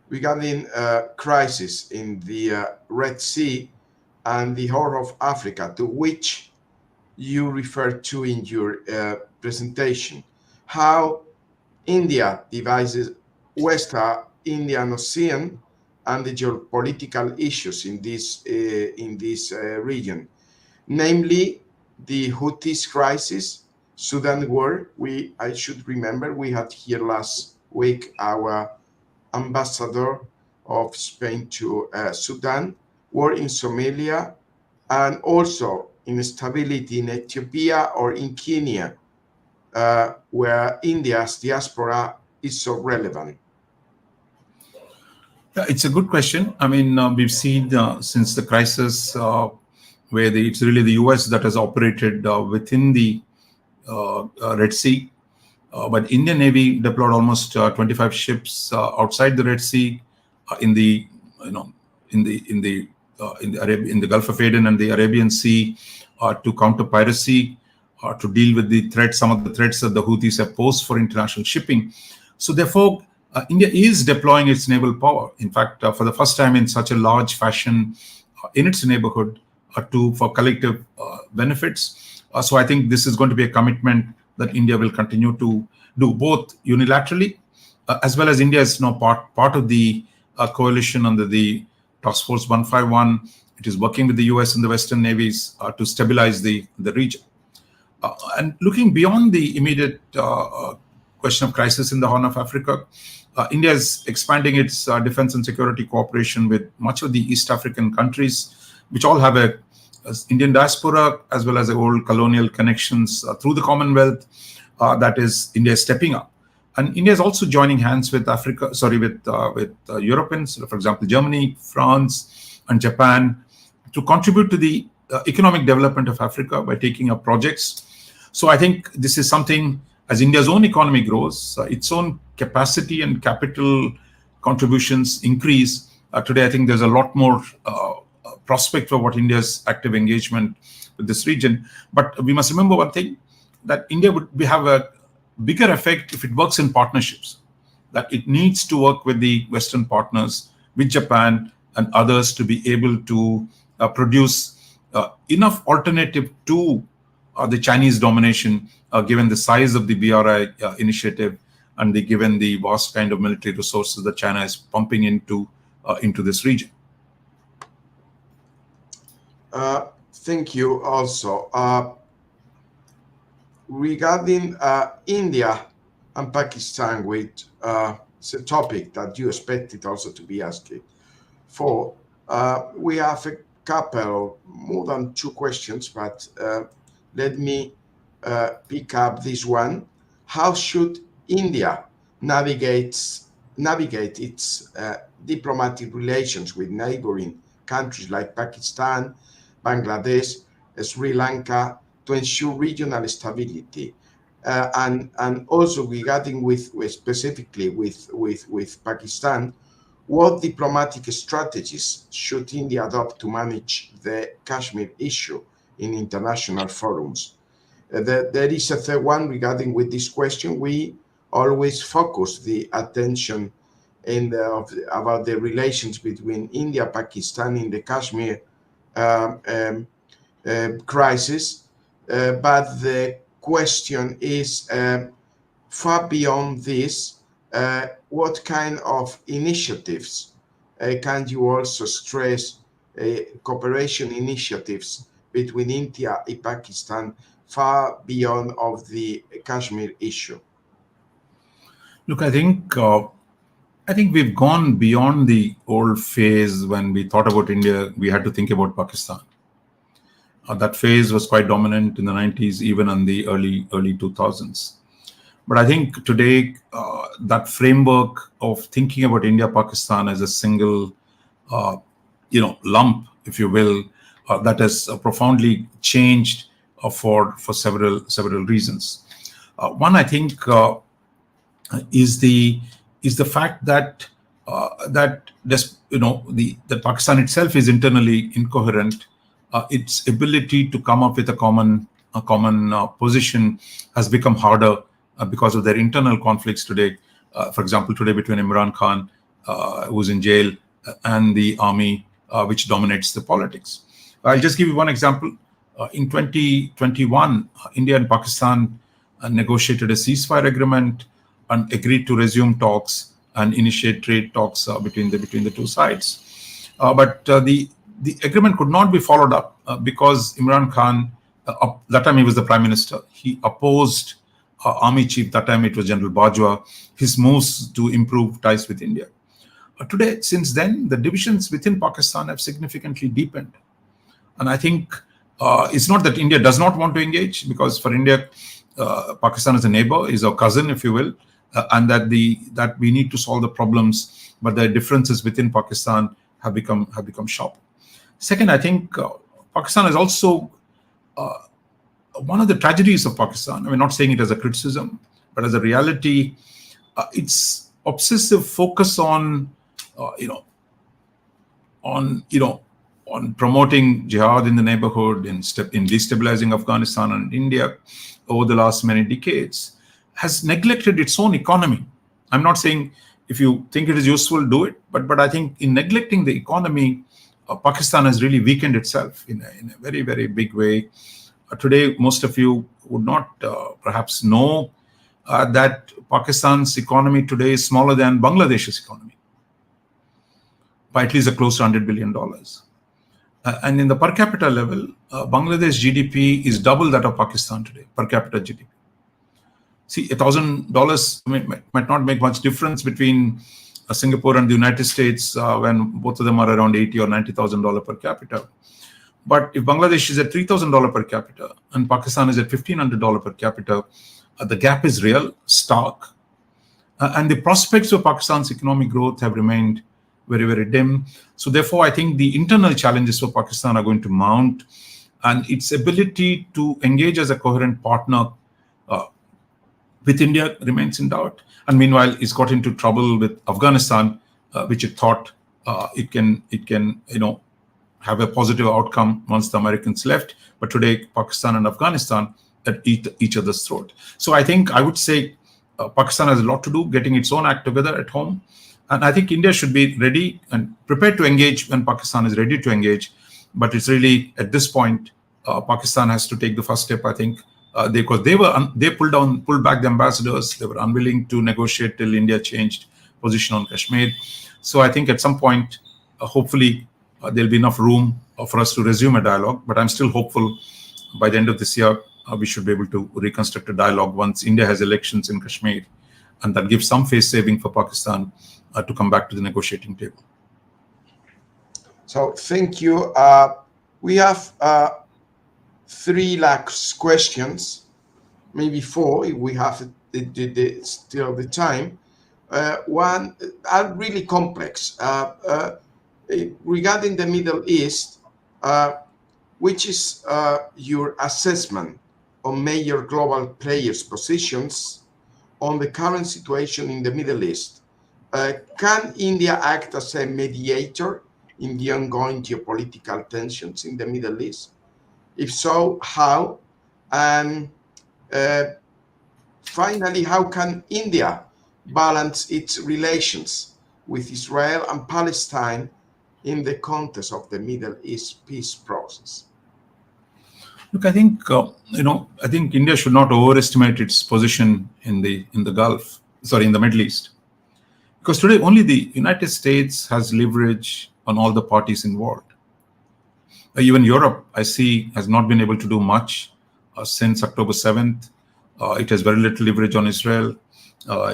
regarding crisis in the Red Sea and the Horn of Africa, to which you referred to in your presentation. How India divides West Indian Ocean and the geopolitical issues in this region, namely the Houthis crisis, Sudan war. I should remember, we had here last week our ambassador of Spain to Sudan, war in Somalia, and also instability in Ethiopia or in Kenya, where India's diaspora is so relevant. Yeah, it's a good question. I mean, we've seen since the crisis where it's really the US that has operated within the Red Sea, but Indian Navy deployed almost 25 ships outside the Red Sea, in the Gulf of Aden and the Arabian Sea, to counter piracy, to deal with the threats, some of the threats that the Houthis have posed for international shipping. So therefore, India is deploying its naval power. In fact, for the first time in such a large fashion in its neighborhood for collective benefits. So I think this is going to be a commitment that India will continue to do, both unilaterally as well as India is now part of the coalition under the Task Force 151. It is working with the US and the Western navies to stabilize the region. And looking beyond the immediate question of crisis in the Horn of Africa, India is expanding its defense and security cooperation with much of the East African countries, which all have a Indian diaspora as well as old colonial connections through the Commonwealth. That is, India is stepping up, and India is also joining hands with Europeans, for example, Germany, France, and Japan, to contribute to the economic development of Africa by taking up projects. So I think this is something, as India's own economy grows, its own capacity and capital contributions increase. Today, I think there's a lot more prospect for what India's active engagement with this region. But we must remember one thing, that India would have a bigger effect if it works in partnerships, that it needs to work with the Western partners, with Japan and others, to be able to produce enough alternative to the Chinese domination, given the size of the BRI initiative and given the vast kind of military resources that China is pumping into this region. Thank you. Also, regarding India and Pakistan, which it's a topic that you expected also to be asking for, we have a couple, more than 2 questions, but let me pick up this one. How should India navigate its diplomatic relations with neighboring countries like Pakistan, Bangladesh, Sri Lanka, to ensure regional stability, and also regarding specifically with Pakistan, what diplomatic strategies should India adopt to manage the Kashmir issue in international forums? There is a third one regarding with this question. We always focus the attention about the relations between India and Pakistan in the Kashmir crisis. But the question is far beyond this. What kind of initiatives can you also stress, cooperation initiatives between India and Pakistan far beyond of the Kashmir issue? Look, I think we've gone beyond the old phase when we thought about India. We had to think about Pakistan. That phase was quite dominant in the 90s, even in the early 2000s. But I think today, that framework of thinking about India-Pakistan as a single, lump, if you will, that has profoundly changed for several reasons. One, I think, is the fact that Pakistan itself is internally incoherent. Its ability to come up with a common position has become harder because of their internal conflicts today. For example, today between Imran Khan, who's in jail, and the army, which dominates the politics. I'll just give you one example. In 2021, India and Pakistan negotiated a ceasefire agreement and agreed to resume talks and initiate trade talks between the two sides. But the agreement could not be followed up because Imran Khan, that time he was the prime minister, he opposed army chief, that time it was General Bajwa, his moves to improve ties with India. Today, since then, the divisions within Pakistan have significantly deepened. And I think it's not that India does not want to engage, because for India, Pakistan is a neighbor, is a cousin, if you will, and that we need to solve the problems, but the differences within Pakistan have become sharp. Second, I think Pakistan is also one of the tragedies of Pakistan. I mean, not saying it as a criticism, but as a reality, its obsessive focus on on promoting jihad in the neighborhood, in destabilizing Afghanistan and India over the last many decades, has neglected its own economy. I'm not saying if you think it is useful, do it, but I think in neglecting the economy, Pakistan has really weakened itself in a very, very big way. Today, most of you would not perhaps know that Pakistan's economy today is smaller than Bangladesh's economy by at least close to $100 billion. And in the per capita level, Bangladesh GDP is double that of Pakistan today, per capita GDP. See, $1,000 might not make much difference between Singapore and the United States when both of them are around $80,000 or $90,000 per capita. But if Bangladesh is at $3,000 per capita and Pakistan is at $1,500 per capita, the gap is real, stark. And the prospects of Pakistan's economic growth have remained very, very dim. So therefore, I think the internal challenges for Pakistan are going to mount, and its ability to engage as a coherent partner with India remains in doubt. And meanwhile, it's got into trouble with Afghanistan, which it thought it can have a positive outcome once the Americans left. But today, Pakistan and Afghanistan at each other's throat. So I think I would say Pakistan has a lot to do getting its own act together at home. And I think India should be ready and prepared to engage when Pakistan is ready to engage. But it's really, at this point, Pakistan has to take the first step, I think, because they pulled back the ambassadors. They were unwilling to negotiate till India changed position on Kashmir. So I think at some point, hopefully, there'll be enough room for us to resume a dialogue. But I'm still hopeful by the end of this year, we should be able to reconstruct a dialogue once India has elections in Kashmir, and that gives some face saving for Pakistan to come back to the negotiating table. So thank you. We have 3 last questions, maybe 4 if we have still the time. One are really complex. Regarding the Middle East, which is your assessment on major global players' positions on the current situation in the Middle East? Can India act as a mediator in the ongoing geopolitical tensions in the Middle East? If so, how? And finally, how can India balance its relations with Israel and Palestine in the context of the Middle East peace process? Look, I think I think India should not overestimate its position in the Middle East, because today only the United States has leverage on all the parties involved. Even Europe, I see, has not been able to do much since October 7th. It has very little leverage on Israel,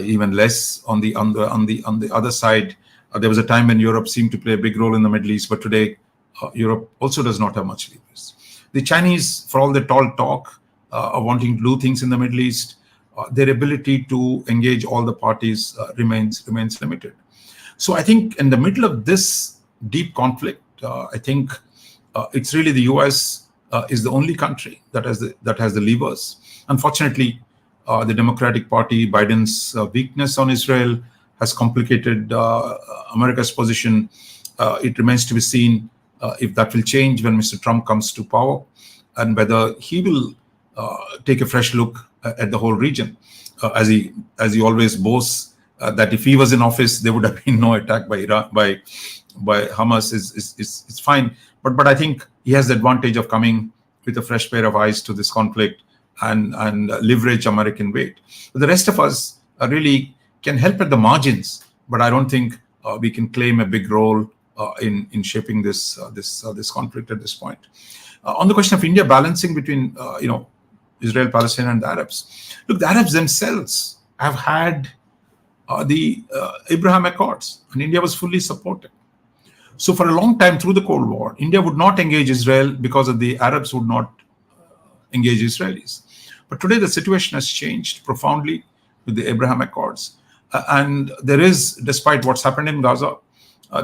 even less on the other side. There was a time when Europe seemed to play a big role in the Middle East, but today Europe also does not have much leverage. The Chinese, for all the tall talk of wanting to do things in the Middle East, their ability to engage all the parties remains limited. So I think in the middle of this deep conflict, I think it's really the US is the only country that has the levers. Unfortunately, the Democratic Party, Biden's weakness on Israel has complicated America's position. It remains to be seen if that will change when Mr. Trump comes to power, and whether he will take a fresh look at the whole region, as he always boasts that if he was in office, there would have been no attack by Iran, by Hamas. Is fine, but I think he has the advantage of coming with a fresh pair of eyes to this conflict and leverage American weight. But the rest of us really can help at the margins, but I don't think we can claim a big role in shaping this conflict at this point. On the question of India balancing between Israel, Palestine, and the Arabs, look, the Arabs themselves have had the Abraham Accords, and India was fully supported. So for a long time through the Cold War, India would not engage Israel because of the Arabs would not engage Israelis. But today the situation has changed profoundly with the Abraham Accords, and there is, despite what's happened in Gaza,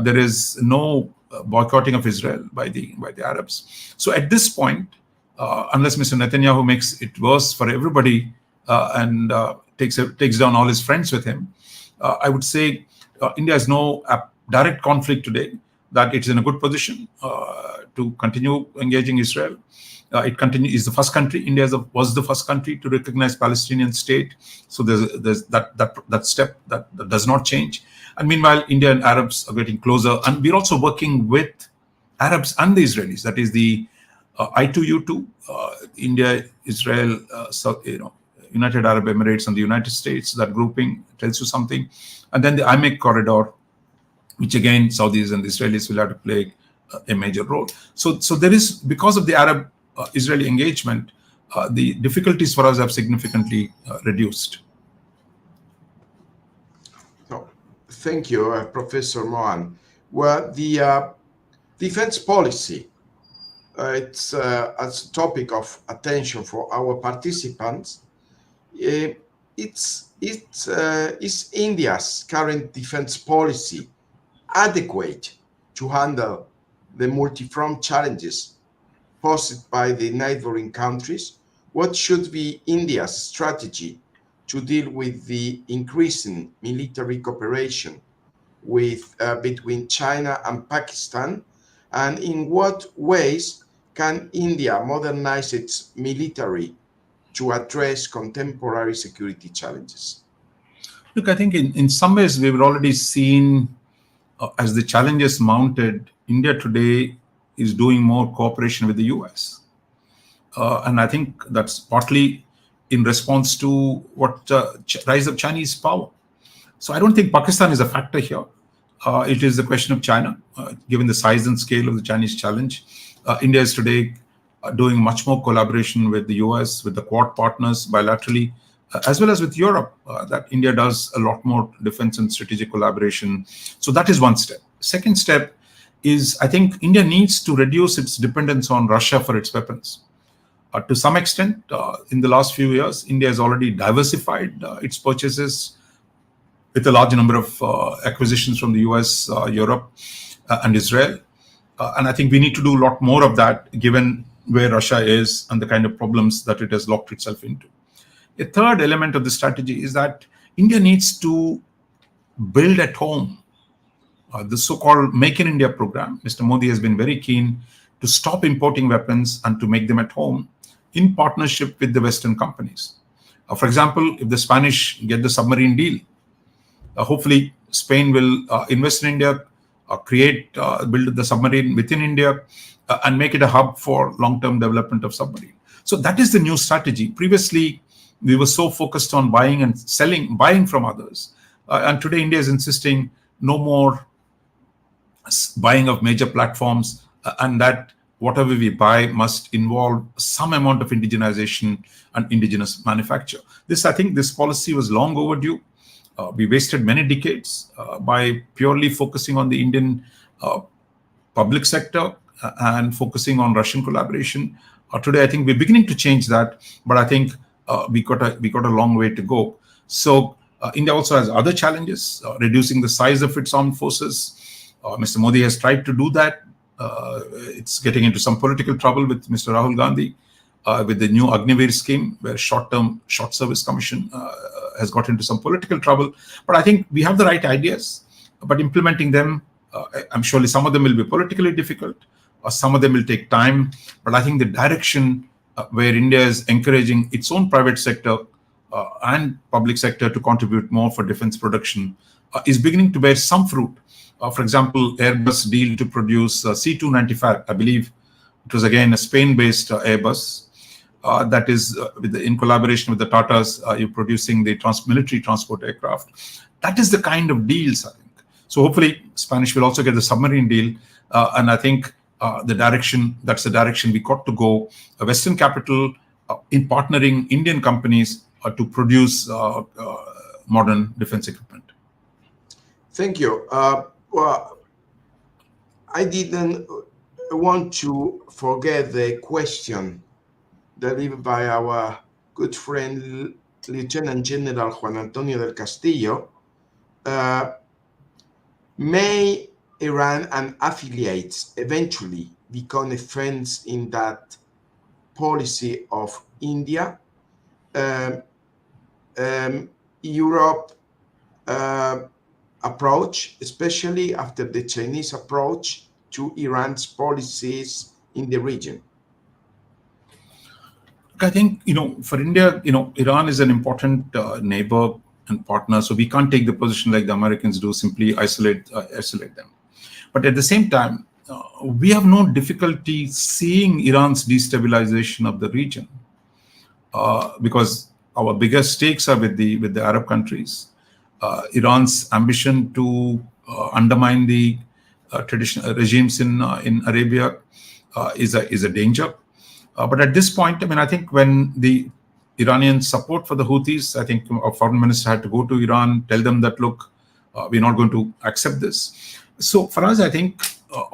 there is no boycotting of Israel by the Arabs. So at this point, unless Mr. Netanyahu makes it worse for everybody and takes down all his friends with him, I would say India has no direct conflict today, that it's in a good position to continue engaging Israel. Is the first country. India was the first country to recognize Palestinian state. So there's that step that does not change. And meanwhile, India and Arabs are getting closer, and we're also working with Arabs and the Israelis. That is the I2U2, India, Israel, United Arab Emirates, and the United States. That grouping tells you something. And then the IMEC corridor, which again Saudis and the Israelis will have to play a major role. So there is, because of the Arab-Israeli engagement, the difficulties for us have significantly reduced. So, thank you, Professor Mohan. Well, the defense policy, it's as a topic of attention for our participants. Is India's current defense policy adequate to handle the multi-front challenges posed by the neighboring countries? What should be India's strategy to deal with the increasing military cooperation between China and Pakistan? And in what ways can India modernize its military to address contemporary security challenges? Look, I think in some ways we've already seen, as the challenges mounted, India today is doing more cooperation with the US. And I think that's partly in response to what rise of Chinese power. So I don't think Pakistan is a factor here. It is a question of China, given the size and scale of the Chinese challenge. India is today doing much more collaboration with the US, with the Quad partners bilaterally, as well as with Europe, that India does a lot more defense and strategic collaboration. So that is one step. Second step is, I think India needs to reduce its dependence on Russia for its weapons. To some extent, in the last few years, India has already diversified its purchases with a large number of acquisitions from the US, Europe, and Israel. And I think we need to do a lot more of that, given where Russia is and the kind of problems that it has locked itself into. A third element of the strategy is that India needs to build at home. The so-called Make in India program, Mr. Modi has been very keen to stop importing weapons and to make them at home in partnership with the Western companies. For example, if the Spanish get the submarine deal, hopefully Spain will invest in India, build the submarine within India, and make it a hub for long-term development of submarine. So that is the new strategy. Previously, we were so focused on buying and selling, buying from others. And today, India is insisting no more buying of major platforms, and that whatever we buy must involve some amount of indigenization and indigenous manufacture. I think this policy was long overdue. We wasted many decades by purely focusing on the Indian public sector and focusing on Russian collaboration. Today, I think we're beginning to change that, but I think we got a long way to go. So India also has other challenges, reducing the size of its armed forces. Mr. Modi has tried to do that. It's getting into some political trouble with Mr. Rahul Gandhi, with the new Agniveer scheme, where short service commission has got into some political trouble. But I think we have the right ideas, but implementing them, I'm surely some of them will be politically difficult, or some of them will take time. But I think the direction where India is encouraging its own private sector and public sector to contribute more for defense production is beginning to bear some fruit. For example, Airbus deal to produce C-295, I believe it was again a Spain-based Airbus that is in collaboration with the Tatas, you're producing the military transport aircraft. That is the kind of deals, I think. So hopefully Spanish will also get the submarine deal. And I think that's the direction we got to go. A Western capital in partnering Indian companies to produce modern defense equipment. Thank you. Well, I didn't want to forget the question delivered by our good friend, Lieutenant General Juan Antonio del Castillo. May Iran and affiliates eventually become friends in that policy of India? Europe approach, especially after the Chinese approach, to Iran's policies in the region? I think, for India, Iran is an important neighbor and partner, so we can't take the position like the Americans do, simply isolate them. But at the same time, we have no difficulty seeing Iran's destabilization of the region because our biggest stakes are with the Arab countries. Iran's ambition to undermine the traditional regimes in Arabia is a danger. But at this point, I think when the Iranian support for the Houthis, I think our foreign minister had to go to Iran, tell them that, look, we're not going to accept this. So for us, I think,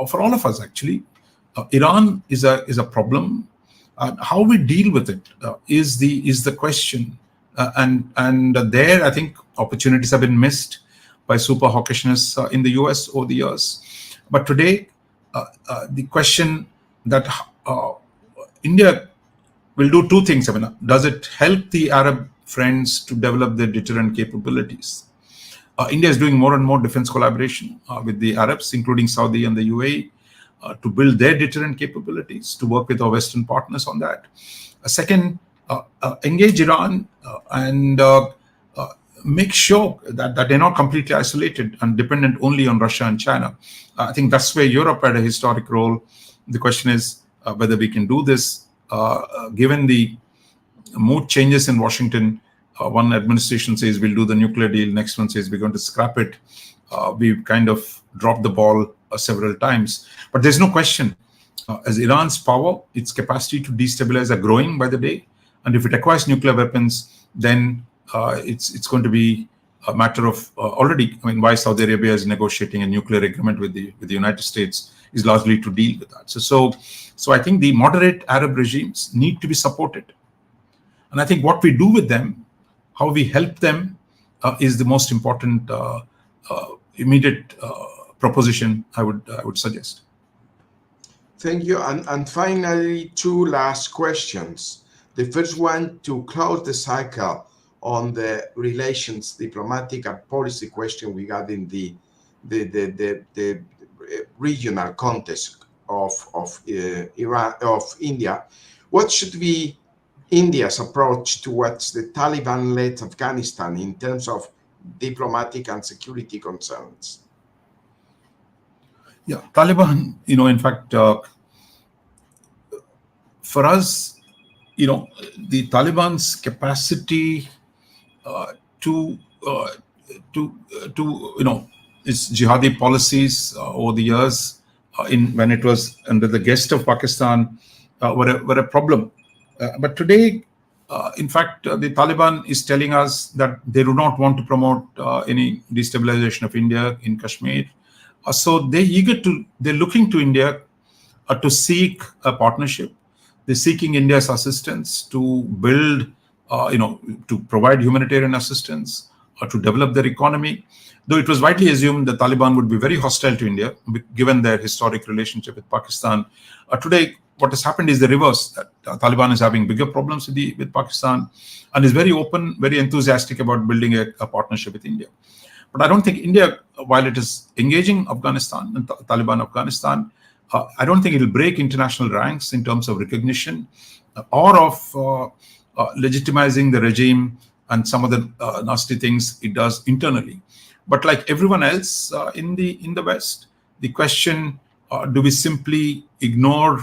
for all of us actually, Iran is a problem. How we deal with it is the question. And there, I think opportunities have been missed by super hawkishness in the US over the years. But today, the question that India will do two things. Does it help the Arab friends to develop their deterrent capabilities? India is doing more and more defense collaboration with the Arabs, including Saudi and the UAE, to build their deterrent capabilities, to work with our Western partners on that. Second, engage Iran and make sure that they're not completely isolated and dependent only on Russia and China. I think that's where Europe had a historic role. The question is whether we can do this, given the mood changes in Washington. One administration says we'll do the nuclear deal, next one says we're going to scrap it. We've kind of dropped the ball several times. But there's no question, as Iran's power, its capacity to destabilize are growing by the day. And if it acquires nuclear weapons, then it's going to be a matter of already, why Saudi Arabia is negotiating a nuclear agreement with the United States is largely to deal with that. So I think the moderate Arab regimes need to be supported. And I think what we do with them, how we help them, is the most important immediate proposition I would suggest. Thank you. And finally, two last questions. The first one, to close the cycle on the relations, diplomatic and policy question we got in the regional context of Iran, of India. What should be India's approach towards the Taliban-led Afghanistan in terms of diplomatic and security concerns? Yeah, Taliban, in fact, for us, the Taliban's capacity to its jihadi policies over the years, when it was under the guest of Pakistan, were a problem. But today, in fact, the Taliban is telling us that they do not want to promote any destabilization of India in Kashmir. So they're looking to India to seek a partnership. They're seeking India's assistance to build, to provide humanitarian assistance or to develop their economy. Though it was widely assumed the Taliban would be very hostile to India, given their historic relationship with Pakistan. Today, what has happened is the reverse. That Taliban is having bigger problems with Pakistan and is very open, very enthusiastic about building a partnership with India. But I don't think India, while it is engaging Afghanistan and Taliban Afghanistan, I don't think it will break international ranks in terms of recognition or of legitimizing the regime and some of the nasty things it does internally. But like everyone else in the West, the question, do we simply ignore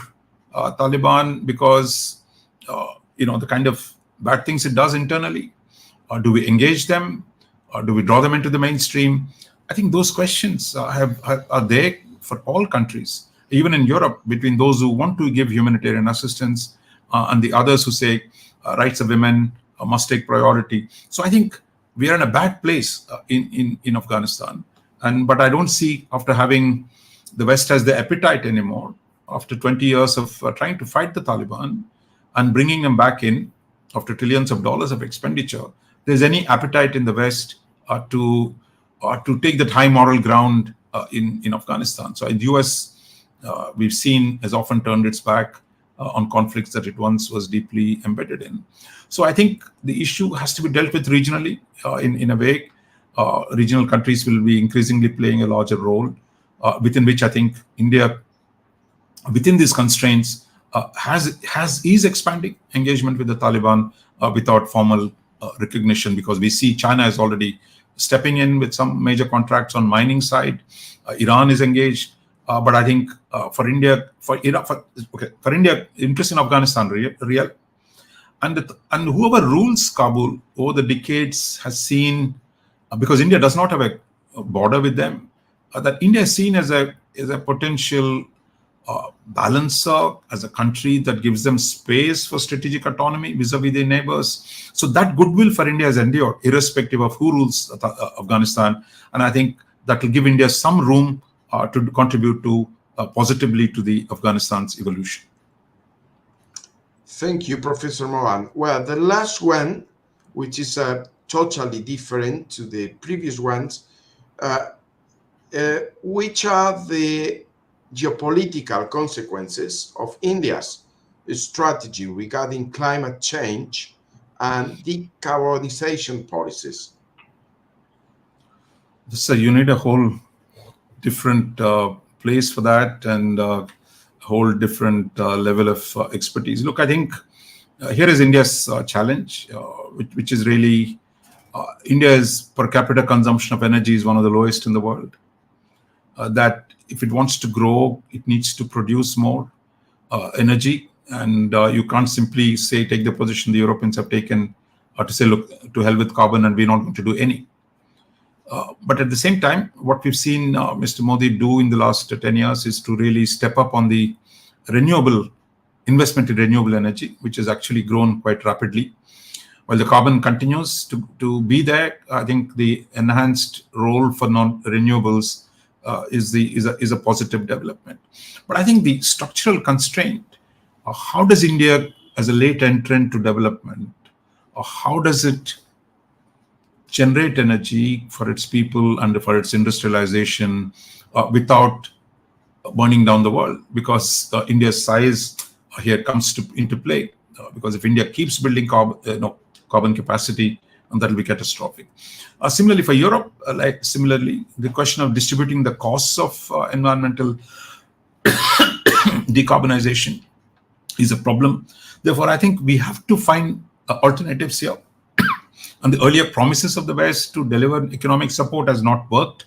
Taliban because the kind of bad things it does internally? Or do we engage them? Or do we draw them into the mainstream? I think those questions are there for all countries, even in Europe, between those who want to give humanitarian assistance and the others who say rights of women must take priority. So I think we are in a bad place in Afghanistan. But I don't see, after having the West has the appetite anymore, after 20 years of trying to fight the Taliban and bringing them back in after trillions of dollars of expenditure, there's any appetite in the West to take that high moral ground in Afghanistan. So in the US, we've seen has often turned its back on conflicts that it once was deeply embedded in. So I think the issue has to be dealt with regionally in a way. Regional countries will be increasingly playing a larger role. within which I think India, within these constraints, is expanding engagement with the Taliban without formal recognition, because we see China is already stepping in with some major contracts on mining side. Iran is engaged, but I think for India, interest in Afghanistan real, and whoever rules Kabul over the decades has seen, because India does not have a border with them, that India is seen as a potential balancer, as a country that gives them space for strategic autonomy vis-a-vis their neighbors. So that goodwill for India has endured, irrespective of who rules Afghanistan. And I think that will give India some room to contribute to positively to the Afghanistan's evolution. Thank you, Professor Mohan. Well, the last one, which is totally different to the previous ones, which are the geopolitical consequences of India's strategy regarding climate change and decarbonization policies? You need a whole different place for that, and a whole different level of expertise. Look, I think here is India's challenge, which is really India's per capita consumption of energy is one of the lowest in the world. That if it wants to grow, it needs to produce more energy, and you can't simply say take the position the Europeans have taken to say, look, to hell with carbon, and we're not going to do any. But at the same time, what we've seen Mr. Modi do in the last 10 years is to really step up on the renewable investment in renewable energy, which has actually grown quite rapidly. While the carbon continues to be there, I think the enhanced role for non-renewables is a positive development. But I think the structural constraint, how does India, as a late entrant to development, how does it generate energy for its people and for its industrialization without burning down the world? Because India's size here comes into play. Because if India keeps building carbon capacity, and that will be catastrophic. Similarly, for Europe, the question of distributing the costs of environmental decarbonization is a problem. Therefore, I think we have to find alternatives here. And the earlier promises of the West to deliver economic support has not worked.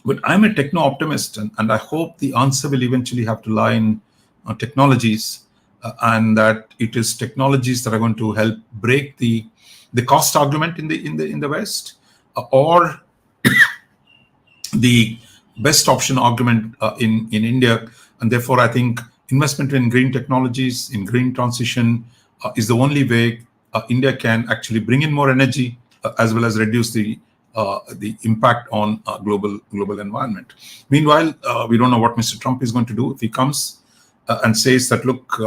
But I'm a techno-optimist, and I hope the answer will eventually have to lie in technologies, and that it is technologies that are going to help break the cost argument in the West, or the best option argument in India. And therefore, I think investment in green technologies, in green transition, is the only way India can actually bring in more energy, as well as reduce the impact on global environment. Meanwhile, we don't know what Mr. Trump is going to do if he comes and says that, look,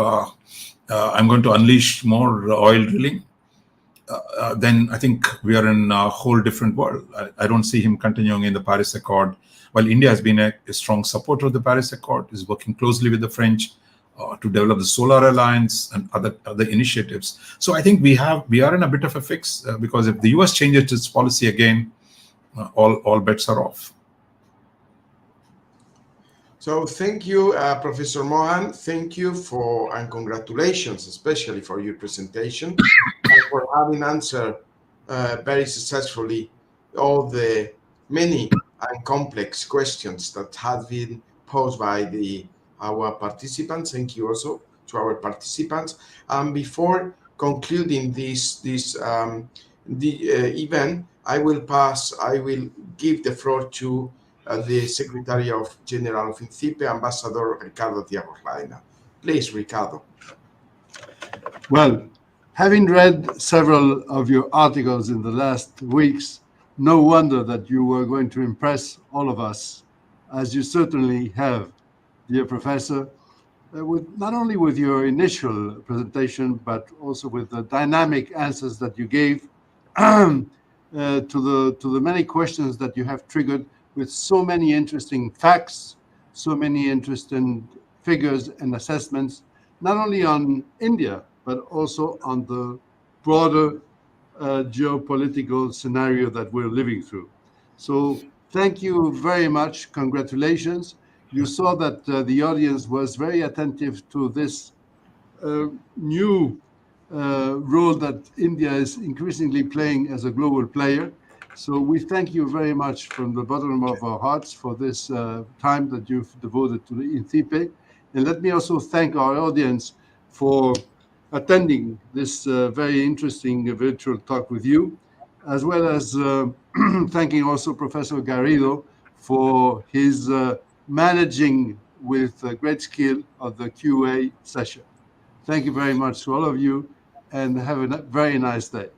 I'm going to unleash more oil drilling. Then I think we are in a whole different world. I don't see him continuing in the Paris Accord. While India has been a strong supporter of the Paris Accord, is working closely with the French to develop the Solar Alliance and other initiatives. So I think we are in a bit of a fix, because if the US changes its policy again, all bets are off. So thank you, Professor Mohan. Thank you and congratulations, especially for your presentation and for having answered very successfully all the many and complex questions that have been posed by our participants. Thank you also to our participants. And before concluding this event, I will give the floor to the Secretary General of INCIPE, Ambassador Ricardo Díez-Hochleitner. Please, Ricardo. Well, having read several of your articles in the last weeks, no wonder that you were going to impress all of us, as you certainly have, dear Professor, not only with your initial presentation, but also with the dynamic answers that you gave to the many questions that you have triggered, with so many interesting facts, so many interesting figures and assessments, not only on India, but also on the broader geopolitical scenario that we're living through. So Thank you very much. Congratulations. You saw that the audience was very attentive to this new role that India is increasingly playing as a global player. So we thank you very much from the bottom of our hearts for this time that you've devoted to the INCIPE. And let me also thank our audience for attending this very interesting virtual talk with you, as well as thanking also Professor Garrido for his managing with great skill of the QA session. Thank you very much to all of you, and have a very nice day.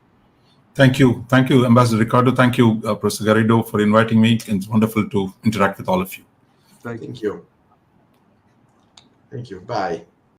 Thank you, Ambassador Ricardo. Thank you, Professor Garrido, for inviting me. It's wonderful to interact with all of you. Thank you. Thank you. Bye.